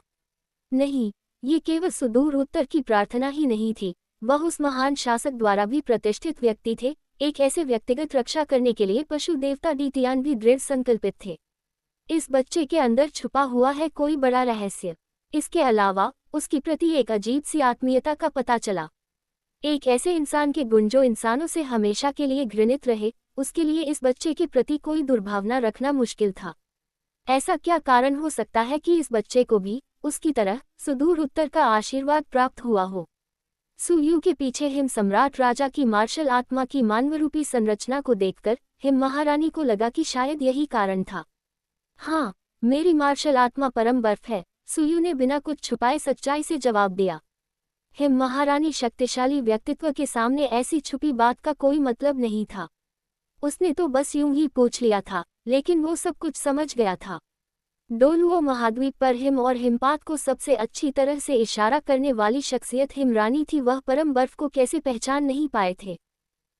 नहीं, ये केवल सुदूर उत्तर की प्रार्थना ही नहीं थी, वह उस महान शासक द्वारा भी प्रतिष्ठित व्यक्ति थे, एक ऐसे व्यक्तिगत रक्षा करने के लिए पशु देवता डीटियान भी दृढ़ संकल्पित थे। इस बच्चे के अंदर छुपा हुआ है कोई बड़ा रहस्य। इसके अलावा उसकी प्रति एक अजीब सी आत्मीयता का पता चला। एक ऐसे इंसान के गुण जो इंसानों से हमेशा के लिए घृणित रहे, उसके लिए इस बच्चे के प्रति कोई दुर्भावना रखना मुश्किल था। ऐसा क्या कारण हो सकता है कि इस बच्चे को भी उसकी तरह सुदूर उत्तर का आशीर्वाद प्राप्त हुआ हो? सुयू के पीछे हिम सम्राट राजा की मार्शल आत्मा की मानवरूपी संरचना को देखकर हिम महारानी को लगा कि शायद यही कारण था। हाँ, मेरी मार्शल आत्मा परम बर्फ है, सुयू ने बिना कुछ छुपाए सच्चाई से जवाब दिया। हिम महारानी शक्तिशाली व्यक्तित्व के सामने ऐसी छुपी बात का कोई मतलब नहीं था। उसने तो बस यूं ही पूछ लिया था, लेकिन वो सब कुछ समझ गया था। डोलुओ महाद्वीप पर हिम और हिमपात को सबसे अच्छी तरह से इशारा करने वाली शख्सियत हिमरानी थी। वह परम बर्फ को कैसे पहचान नहीं पाए थे?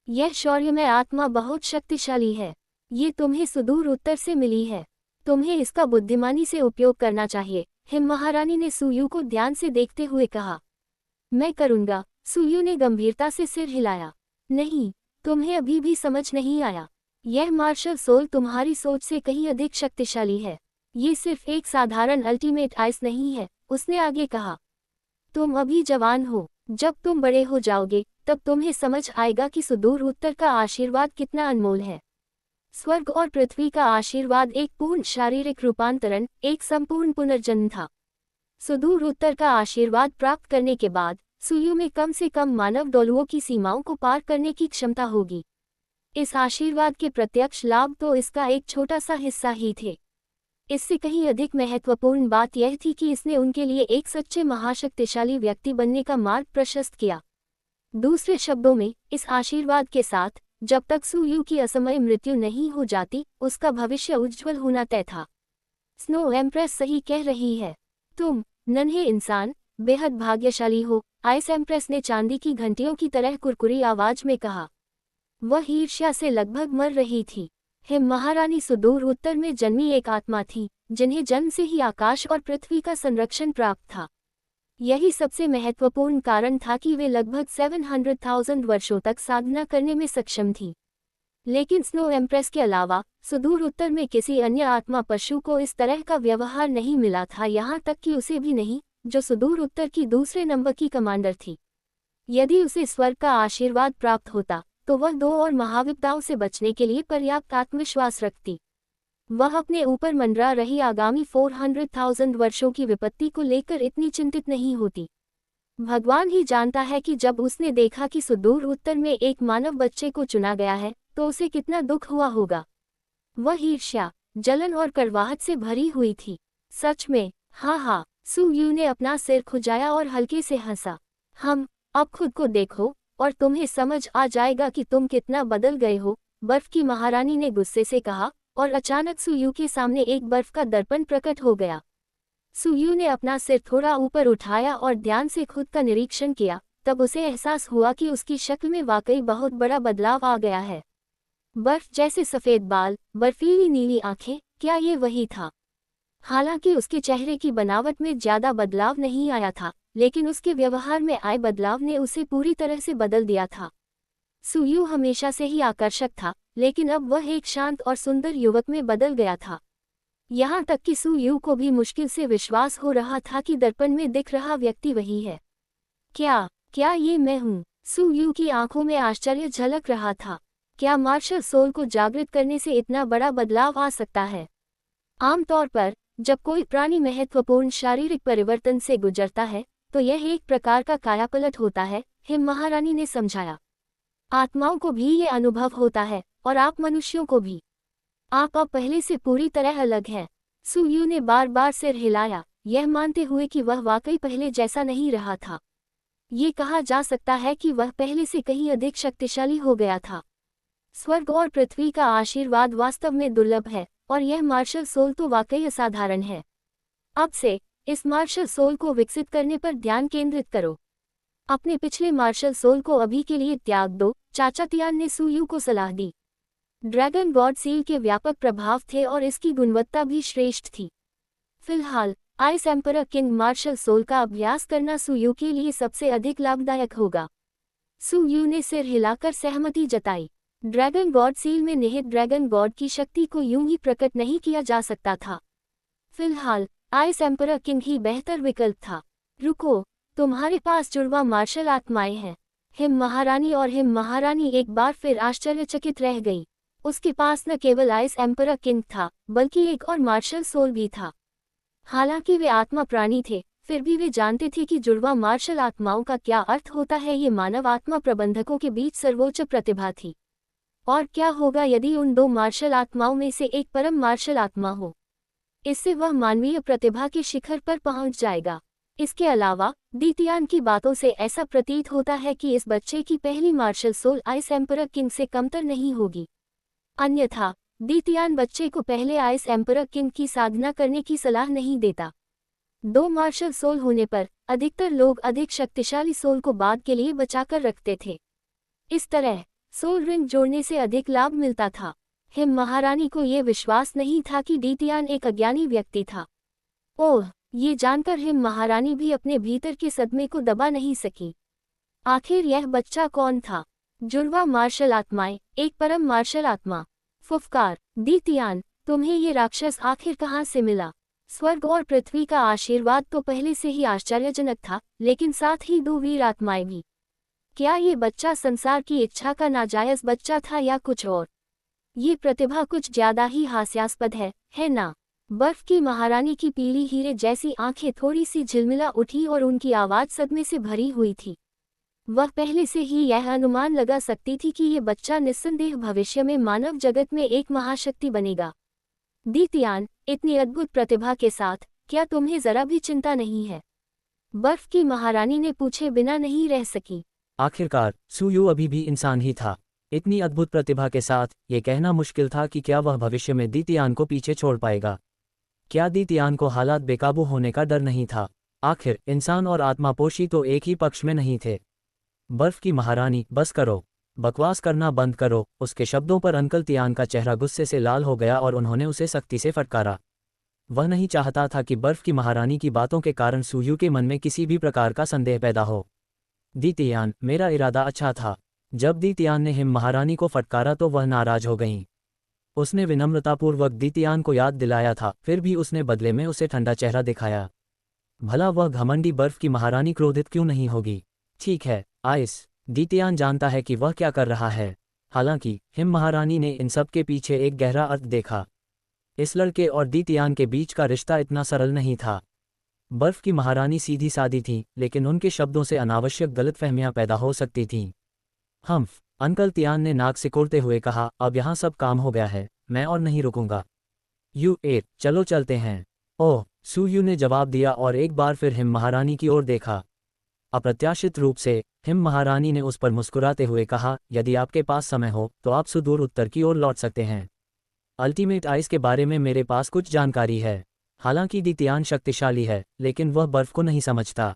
यह शौर्यमय आत्मा बहुत शक्तिशाली है। ये तुम्हें सुदूर उत्तर से मिली है, तुम्हें इसका बुद्धिमानी से उपयोग करना चाहिए, हिम महारानी ने सुयू को ध्यान से देखते हुए कहा। मैं करूंगा, सुयू ने गंभीरता से सिर हिलाया। नहीं, तुम्हें अभी भी समझ नहीं आया। यह मार्शल सोल तुम्हारी सोच से कहीं अधिक शक्तिशाली है। ये सिर्फ एक साधारण अल्टीमेट आइस नहीं है, उसने आगे कहा। तुम अभी जवान हो, जब तुम बड़े हो जाओगे तब तुम्हें समझ आएगा कि सुदूर उत्तर का आशीर्वाद कितना अनमोल है। स्वर्ग और पृथ्वी का आशीर्वाद एक पूर्ण शारीरिक रूपांतरण, एक संपूर्ण पुनर्जन्म था। सुदूर उत्तर का आशीर्वाद प्राप्त करने के बाद सुयू में कम से कम मानव डोलुओं की सीमाओं को पार करने की क्षमता होगी। इस आशीर्वाद के प्रत्यक्ष लाभ तो इसका एक छोटा सा हिस्सा ही थे। इससे कहीं अधिक महत्वपूर्ण बात यह थी कि इसने उनके लिए एक सच्चे महाशक्तिशाली व्यक्ति बनने का मार्ग प्रशस्त किया। दूसरे शब्दों में, इस आशीर्वाद के साथ जब तक सुयू की असमय मृत्यु नहीं हो जाती, उसका भविष्य उज्ज्वल होना तय था। स्नो एम्प्रेस सही कह रही है। तुम, नन्हे इंसान, बेहद भाग्यशाली हो, आइस एम्प्रेस ने चांदी की घंटियों की तरह कुरकुरी आवाज में कहा। वह ईर्ष्या से लगभग मर रही थी। हिम महारानी सुदूर उत्तर में जन्मी एक आत्मा थी, जिन्हें जन्म से ही आकाश और पृथ्वी का संरक्षण प्राप्त था। यही सबसे महत्वपूर्ण कारण था कि वे लगभग 700,000 वर्षों तक साधना करने में सक्षम थी। लेकिन स्नो एम्प्रेस के अलावा सुदूर उत्तर में किसी अन्य आत्मा पशु को इस तरह का व्यवहार नहीं मिला था, यहाँ तक कि उसे भी नहीं, जो सुदूर उत्तर की दूसरे नंबर की कमांडर थी। यदि उसे स्वर्ग का आशीर्वाद प्राप्त होता तो वह 2 और महाविपदाओं से बचने के लिए पर्याप्त आत्मविश्वास रखती। वह अपने ऊपर मंडरा रही आगामी 400,000 वर्षों की विपत्ति को लेकर इतनी चिंतित नहीं होती। भगवान ही जानता है कि जब उसने देखा कि सुदूर उत्तर में एक मानव बच्चे को चुना गया है तो उसे कितना दुख हुआ होगा। वह ईर्ष्या, जलन और कड़वाहट से भरी हुई थी। सच में, हाँ, सुयू ने अपना सिर खुजाया और हल्के से हंसा। अब खुद को देखो और तुम्हें समझ आ जाएगा कि तुम कितना बदल गए हो, बर्फ की महारानी ने गुस्से से कहा, और अचानक सुयू के सामने एक बर्फ का दर्पण प्रकट हो गया। सुयू ने अपना सिर थोड़ा ऊपर उठाया और ध्यान से खुद का निरीक्षण किया, तब उसे एहसास हुआ कि उसकी शक्ल में वाकई बहुत बड़ा बदलाव आ गया है। बर्फ जैसे सफ़ेद बाल, बर्फीली नीली आंखें, क्या ये वही था? हालांकि उसके चेहरे की बनावट में ज्यादा बदलाव नहीं आया था, लेकिन उसके व्यवहार में आए बदलाव ने उसे पूरी तरह से बदल दिया था। सुयू हमेशा से ही आकर्षक था, लेकिन अब वह एक शांत और सुंदर युवक में बदल गया था। यहाँ तक कि सुयू को भी मुश्किल से विश्वास हो रहा था कि दर्पण में दिख रहा व्यक्ति वही है। क्या ये मैं हूँ? सुयू की आंखों में आश्चर्य झलक रहा था। क्या मार्शल सोल को जागृत करने से इतना बड़ा बदलाव आ सकता है? आमतौर पर जब कोई प्राणी महत्वपूर्ण शारीरिक परिवर्तन से गुजरता है तो यह एक प्रकार का कायापलट होता है, हिम महारानी ने समझाया। आत्माओं को भी ये अनुभव होता है, और आप मनुष्यों को भी। आप अब पहले से पूरी तरह अलग हैं। सुयू ने बार बार सिर हिलाया, यह मानते हुए कि वह वाकई पहले जैसा नहीं रहा था। ये कहा जा सकता है कि वह पहले से कहीं अधिक शक्तिशाली हो गया था। स्वर्ग और पृथ्वी का आशीर्वाद वास्तव में दुर्लभ है, और यह मार्शल सोल तो वाकई असाधारण है। अब से इस मार्शल सोल को विकसित करने पर ध्यान केंद्रित करो। अपने पिछले मार्शल सोल को अभी के लिए त्याग दो, चाचा तियान ने सुयू को सलाह दी। ड्रैगन गॉड सील के व्यापक प्रभाव थे और इसकी गुणवत्ता भी श्रेष्ठ थी। फिलहाल ice emperor king martial soul का अभ्यास करना सुयू के लिए सबसे अधिक लाभदायक होगा। सुयू ने सिर हिलाकर सहमति जताई। ड्रैगन गॉड सील में निहित ड्रैगन गॉड की शक्ति को यूं ही प्रकट नहीं किया जा सकता था। फिलहाल आइस एम्परर किंग ही बेहतर विकल्प था। रुको, तुम्हारे पास जुड़वा मार्शल आत्माएं हैं। हिम महारानी और हिम महारानी एक बार फिर आश्चर्यचकित रह गई। उसके पास न केवल आइस एम्परर किंग था, बल्कि एक और मार्शल सोल भी था। हालांकि वे आत्मा प्राणी थे, फिर भी वे जानते थे कि जुड़वा मार्शल आत्माओं का क्या अर्थ होता है। ये मानव आत्मा प्रबंधकों के बीच सर्वोच्च प्रतिभा थी। और क्या होगा यदि उन दो मार्शल आत्माओं में से एक परम मार्शल आत्मा हो? इससे वह मानवीय प्रतिभा के शिखर पर पहुंच जाएगा। इसके अलावा दीतियान की बातों से ऐसा प्रतीत होता है कि इस बच्चे की पहली martial soul ice emperor king से कमतर नहीं होगी। अन्यथा दीतियान बच्चे को पहले आइस एम्परर किंग की साधना करने की सलाह नहीं देता। दो मार्शल सोल होने पर अधिकतर लोग अधिक शक्तिशाली सोल को बाद के लिए बचाकर रखते थे। इस तरह सोल रिंग जोड़ने से अधिक लाभ मिलता था। हिम महारानी को यह विश्वास नहीं था कि दीतियान एक अज्ञानी व्यक्ति था। ओह, ये जानकर हिम महारानी भी अपने भीतर के सदमे को दबा नहीं सकी। आखिर यह बच्चा कौन था? जुड़वा मार्शल आत्माएं, एक परम मार्शल आत्मा। फुफकार, दीतियान, तुम्हें ये राक्षस आखिर कहाँ से मिला? स्वर्ग और पृथ्वी का आशीर्वाद तो पहले से ही आश्चर्यजनक था, लेकिन साथ ही दो वीर आत्माएं भी। क्या ये बच्चा संसार की इच्छा का नाजायज बच्चा था या कुछ और? ये प्रतिभा कुछ ज्यादा ही हास्यास्पद है ना? बर्फ की महारानी की पीली हीरे जैसी आंखें थोड़ी सी झिलमिला उठी और उनकी आवाज सदमे से भरी हुई थी। वह पहले से ही यह अनुमान लगा सकती थी कि ये बच्चा निस्संदेह भविष्य में मानव जगत में एक महाशक्ति बनेगा। दीतियान, इतनी अद्भुत प्रतिभा के साथ क्या तुम्हें जरा भी चिंता नहीं है? बर्फ की महारानी ने पूछे बिना नहीं रह सकी। आखिरकार सुयू अभी भी इंसान ही था। इतनी अद्भुत प्रतिभा के साथ ये कहना मुश्किल था कि क्या वह भविष्य में दीतियान को पीछे छोड़ पाएगा। क्या दीतियान को हालात बेकाबू होने का डर नहीं था? आखिर इंसान और आत्मापोशी तो एक ही पक्ष में नहीं थे। बर्फ की महारानी, बस करो, बकवास करना बंद करो। उसके शब्दों पर अंकल तियान का चेहरा गुस्से से लाल हो गया और उन्होंने उसे सख्ती से फटकारा। वह नहीं चाहता था कि बर्फ की महारानी की बातों के कारण सुयू के मन में किसी भी प्रकार का संदेह पैदा हो। दीतियान, मेरा इरादा अच्छा था। जब दीतियान ने हिम महारानी को फटकारा तो वह नाराज हो गईं। उसने विनम्रतापूर्वक दीतियान को याद दिलाया था, फिर भी उसने बदले में उसे ठंडा चेहरा दिखाया। भला वह घमंडी बर्फ की महारानी क्रोधित क्यों नहीं होगी? ठीक है आइस, दीतियान जानता है कि वह क्या कर रहा है। हालांकि हिम महारानी ने इन सब के पीछे एक गहरा अर्थ देखा। इस लड़के और दीतियान के बीच का रिश्ता इतना सरल नहीं था। बर्फ की महारानी सीधी सादी थी, लेकिन उनके शब्दों से अनावश्यक गलतफहमियां पैदा हो सकती थीं। हम्फ, अंकल तियान ने नाक सिकोड़ते हुए कहा, अब यहाँ सब काम हो गया है, मैं और नहीं रुकूंगा। यू8, चलो चलते हैं। ओह, सुयू ने जवाब दिया और एक बार फिर हिम महारानी की ओर देखा। अप्रत्याशित रूप से हिम महारानी ने उस पर मुस्कुराते हुए कहा, यदि आपके पास समय हो तो आप सुदूर उत्तर की ओर लौट सकते हैं। अल्टीमेट आइस के बारे में मेरे पास कुछ जानकारी है। हालांकि दीतियान शक्तिशाली है, लेकिन वह बर्फ को नहीं समझता।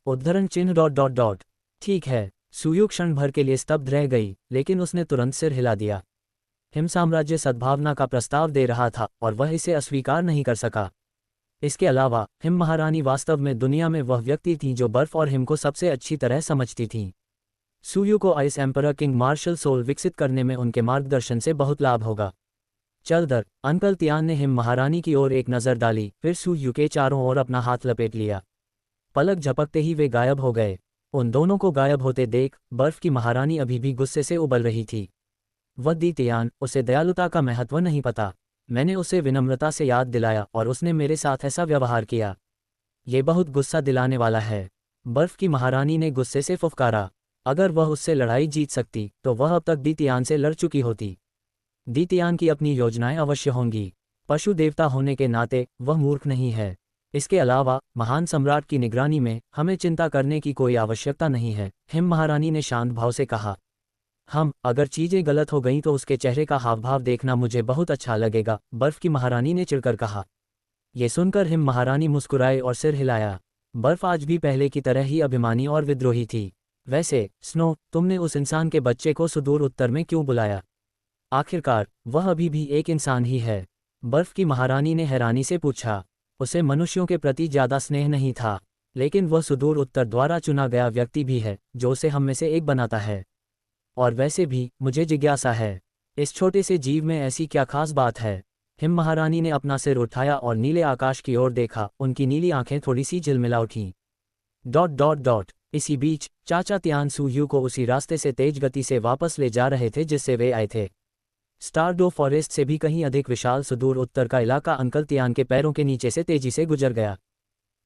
उद्धरण चिन्ह ... ठीक है। सुयू क्षण भर के लिए स्तब्ध रह गई, लेकिन उसने तुरंत सिर हिला दिया। हिम साम्राज्य सद्भावना का प्रस्ताव दे रहा था और वह इसे अस्वीकार नहीं कर सका। इसके अलावा हिम महारानी वास्तव में दुनिया में वह व्यक्ति थी जो बर्फ और हिम को सबसे अच्छी तरह समझती थी। सुयू को ice emperor king martial soul विकसित करने में उनके मार्गदर्शन से बहुत लाभ होगा। चल दर, अंकल तियान ने हिम महारानी की ओर एक नज़र डाली, फिर सुयू के चारों ओर अपना हाथ लपेट लिया। पलक झपकते ही वे गायब हो गए। उन दोनों को गायब होते देख बर्फ की महारानी अभी भी गुस्से से उबल रही थी। वह दीतियान, उसे दयालुता का महत्व नहीं पता। मैंने उसे विनम्रता से याद दिलाया और उसने मेरे साथ ऐसा व्यवहार किया। ये बहुत गुस्सा दिलाने वाला है। बर्फ की महारानी ने गुस्से से फुफकारा। अगर वह उससे लड़ाई जीत सकती तो वह अब तक दीतियान से लड़ चुकी होती। दीतियान की अपनी योजनाएं अवश्य होंगी। पशु देवता होने के नाते वह मूर्ख नहीं है। इसके अलावा महान सम्राट की निगरानी में हमें चिंता करने की कोई आवश्यकता नहीं है, हिम महारानी ने शांत भाव से कहा। अगर चीजें गलत हो गईं तो उसके चेहरे का हावभाव देखना मुझे बहुत अच्छा लगेगा, बर्फ की महारानी ने चिढ़कर कहा। ये सुनकर हिम महारानी मुस्कुराए और सिर हिलाया। बर्फ आज भी पहले की तरह ही अभिमानी और विद्रोही थी। वैसे स्नो, तुमने उस इंसान के बच्चे को सुदूर उत्तर में क्यों बुलाया? आखिरकार वह अभी भी एक इंसान ही है। बर्फ की महारानी ने हैरानी से पूछा। उसे मनुष्यों के प्रति ज्यादा स्नेह नहीं था, लेकिन वह सुदूर उत्तर द्वारा चुना गया व्यक्ति भी है जो उसे हम में से एक बनाता है। और वैसे भी मुझे जिज्ञासा है, इस छोटे से जीव में ऐसी क्या खास बात है? हिम महारानी ने अपना सिर उठाया और नीले आकाश की ओर देखा। उनकी नीली आंखें थोड़ी सी झिलमिला उठीं। ... इसी बीच चाचा तियान सुयू को उसी रास्ते से तेज गति से वापस ले जा रहे थे जिससे वे आए थे। स्टारडो फॉरेस्ट से भी कहीं अधिक विशाल सुदूर उत्तर का इलाका अंकल तियान के पैरों के नीचे से तेजी से गुजर गया।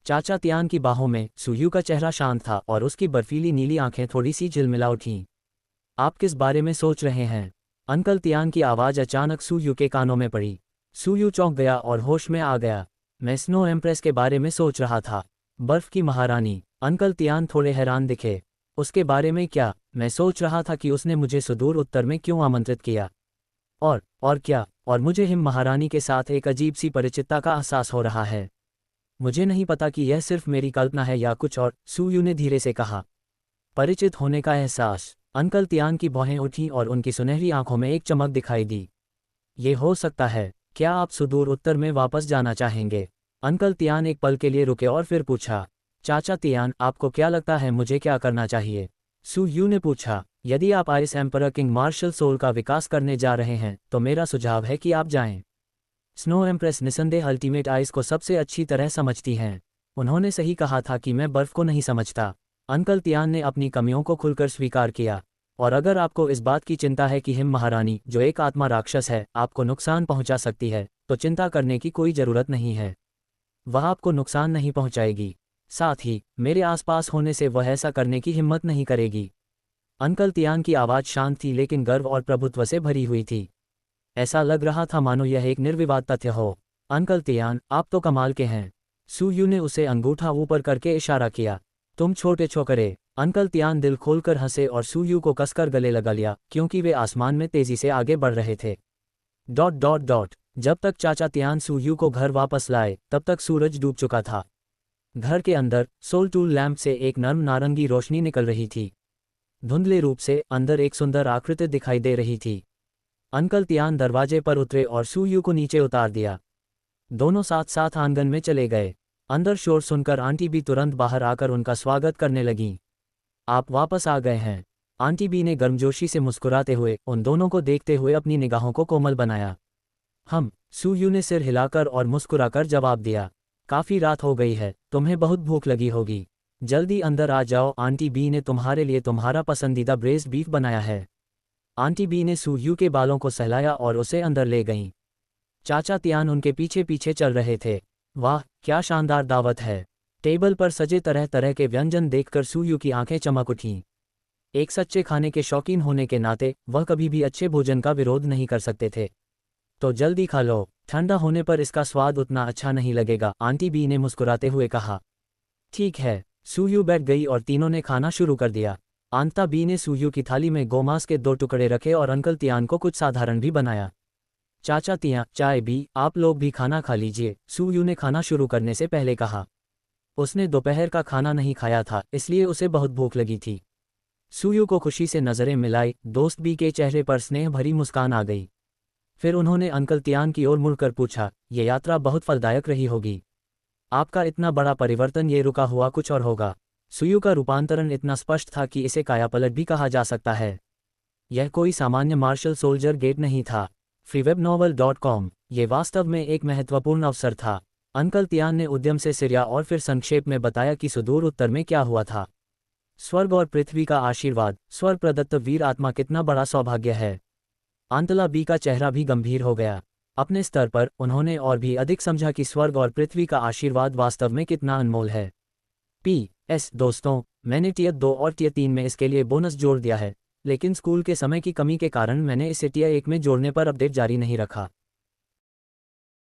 चाचा तियान की बाहों में सुयू का चेहरा शांत था और उसकी बर्फीली नीली आंखें थोड़ी सी झिलमिला उठीं। आप किस बारे में सोच रहे हैं? अंकल तियान की आवाज़ अचानक सुयू के कानों में पड़ी। सुयू चौंक गया और होश में आ गया। मैं स्नो एम्प्रेस के बारे में सोच रहा था। बर्फ की महारानी। अंकल तियान थोड़े हैरान दिखे। उसके बारे में क्या? मैं सोच रहा था कि उसने मुझे सुदूर उत्तर में क्यों आमंत्रित किया। और क्या? और मुझे हिम महारानी के साथ एक अजीब सी परिचितता का एहसास हो रहा है। मुझे नहीं पता कि यह सिर्फ मेरी कल्पना है या कुछ और, सुयू ने धीरे से कहा। परिचित होने का एहसास। अंकल तियान की भौहें उठीं और उनकी सुनहरी आंखों में एक चमक दिखाई दी। ये हो सकता है। क्या आप सुदूर उत्तर में वापस जाना चाहेंगे? अंकल तियान एक पल के लिए रुके और फिर पूछा। चाचा तियान, आपको क्या लगता है मुझे क्या करना चाहिए? सुयू ने पूछा। यदि आप ice emperor king martial soul का विकास करने जा रहे हैं तो मेरा सुझाव है कि आप जाएं। स्नो एम्प्रेस निसंदेह अल्टीमेट आइस को सबसे अच्छी तरह समझती हैं। उन्होंने सही कहा था कि मैं बर्फ को नहीं समझता। अंकल तियान ने अपनी कमियों को खुलकर स्वीकार किया। और अगर आपको इस बात की चिंता है कि हिम महारानी, जो एक आत्मा राक्षस है, आपको नुकसान पहुंचा सकती है, तो चिंता करने की कोई ज़रूरत नहीं है। वह आपको नुकसान नहीं पहुंचाएगी। साथ ही मेरे आसपास होने से वह ऐसा करने की हिम्मत नहीं करेगी। अंकल तियान की आवाज़ शांत थी लेकिन गर्व और प्रभुत्व से भरी हुई थी। ऐसा लग रहा था मानो यह एक निर्विवाद तथ्य हो। अंकल तियान, आप तो कमाल के हैं। सुयू ने उसे अंगूठा ऊपर करके इशारा किया। तुम छोटे छोकरे। अंकल तियान दिल खोलकर हंसे और सुयू को कसकर गले लगा लिया क्योंकि वे आसमान में तेजी से आगे बढ़ रहे थे। ... जब तक चाचा तियान सुयू को घर वापस लाए तब तक सूरज डूब चुका था। घर के अंदर सोल टूल लैंप से एक नर्म नारंगी रोशनी निकल रही थी। धुंधले रूप से अंदर एक सुंदर आकृति दिखाई दे रही थी। अंकल तियान दरवाजे पर उतरे और सुयू को नीचे उतार दिया। दोनों साथ साथ आंगन में चले गए। अंदर शोर सुनकर आंटी बी तुरंत बाहर आकर उनका स्वागत करने लगीं। आप वापस आ गए हैं। आंटी बी ने गर्मजोशी से मुस्कुराते हुए उन दोनों को देखते हुए अपनी निगाहों को कोमल बनाया। सुयू ने सिर हिलाकर और मुस्कुराकर जवाब दिया। काफ़ी रात हो गई है, तुम्हें बहुत भूख लगी होगी। जल्दी अंदर आ जाओ, आंटी बी ने तुम्हारे लिए तुम्हारा पसंदीदा ब्रेस्ड बीफ बनाया है। आंटी बी ने सुयू के बालों को सहलाया और उसे अंदर ले गईं। चाचा तियान उनके पीछे पीछे चल रहे थे। वाह, क्या शानदार दावत है। टेबल पर सजे तरह तरह के व्यंजन देखकर सुयू की आंखें चमक उठीं। एक सच्चे खाने के शौकीन होने के नाते वह कभी भी अच्छे भोजन का विरोध नहीं कर सकते थे। तो जल्दी खा लो, ठंडा होने पर इसका स्वाद उतना अच्छा नहीं लगेगा, आंटी बी ने मुस्कुराते हुए कहा। ठीक है। सुयू बैठ गई और तीनों ने खाना शुरू कर दिया। आंता बी ने सुयू की थाली में गोमांस के 2 टुकड़े रखे और अंकल तियान को कुछ साधारण भी बनाया। चाचा तियान, चाय भी, आप लोग भी खाना खा लीजिए, सुयू ने खाना शुरू करने से पहले कहा। उसने दोपहर का खाना नहीं खाया था इसलिए उसे बहुत भूख लगी थी। सुयू को खुशी से नज़रें मिलाई। दोस्त बी के चेहरे पर स्नेह भरी मुस्कान आ गई। फिर उन्होंने अंकल तियान की ओर मुड़कर पूछा, ये यात्रा बहुत फलदायक रही होगी। आपका इतना बड़ा परिवर्तन, ये रुका हुआ कुछ और होगा। सुयू का रूपांतरण इतना स्पष्ट था कि इसे कायापलट भी कहा जा सकता है। यह कोई सामान्य मार्शल सोल्जर गेट नहीं था। freewebnovel.com, ये वास्तव में एक महत्वपूर्ण अवसर था। अंकल तियान ने उद्यम से सिरिया और फिर संक्षेप में बताया कि सुदूर उत्तर में क्या हुआ था। स्वर्ग और पृथ्वी का आशीर्वाद, स्वर प्रदत्त वीर आत्मा, कितना बड़ा सौभाग्य है। आंतला बी का चेहरा भी गंभीर हो गया। अपने स्तर पर उन्होंने और भी अधिक समझा कि स्वर्ग और पृथ्वी का आशीर्वाद वास्तव में कितना अनमोल है। PS दोस्तों, मैंने टियर 2 और टियर 3 में इसके लिए बोनस जोड़ दिया है, लेकिन स्कूल के समय की कमी के कारण मैंने इसे टियर 1 में जोड़ने पर अपडेट जारी नहीं रखा।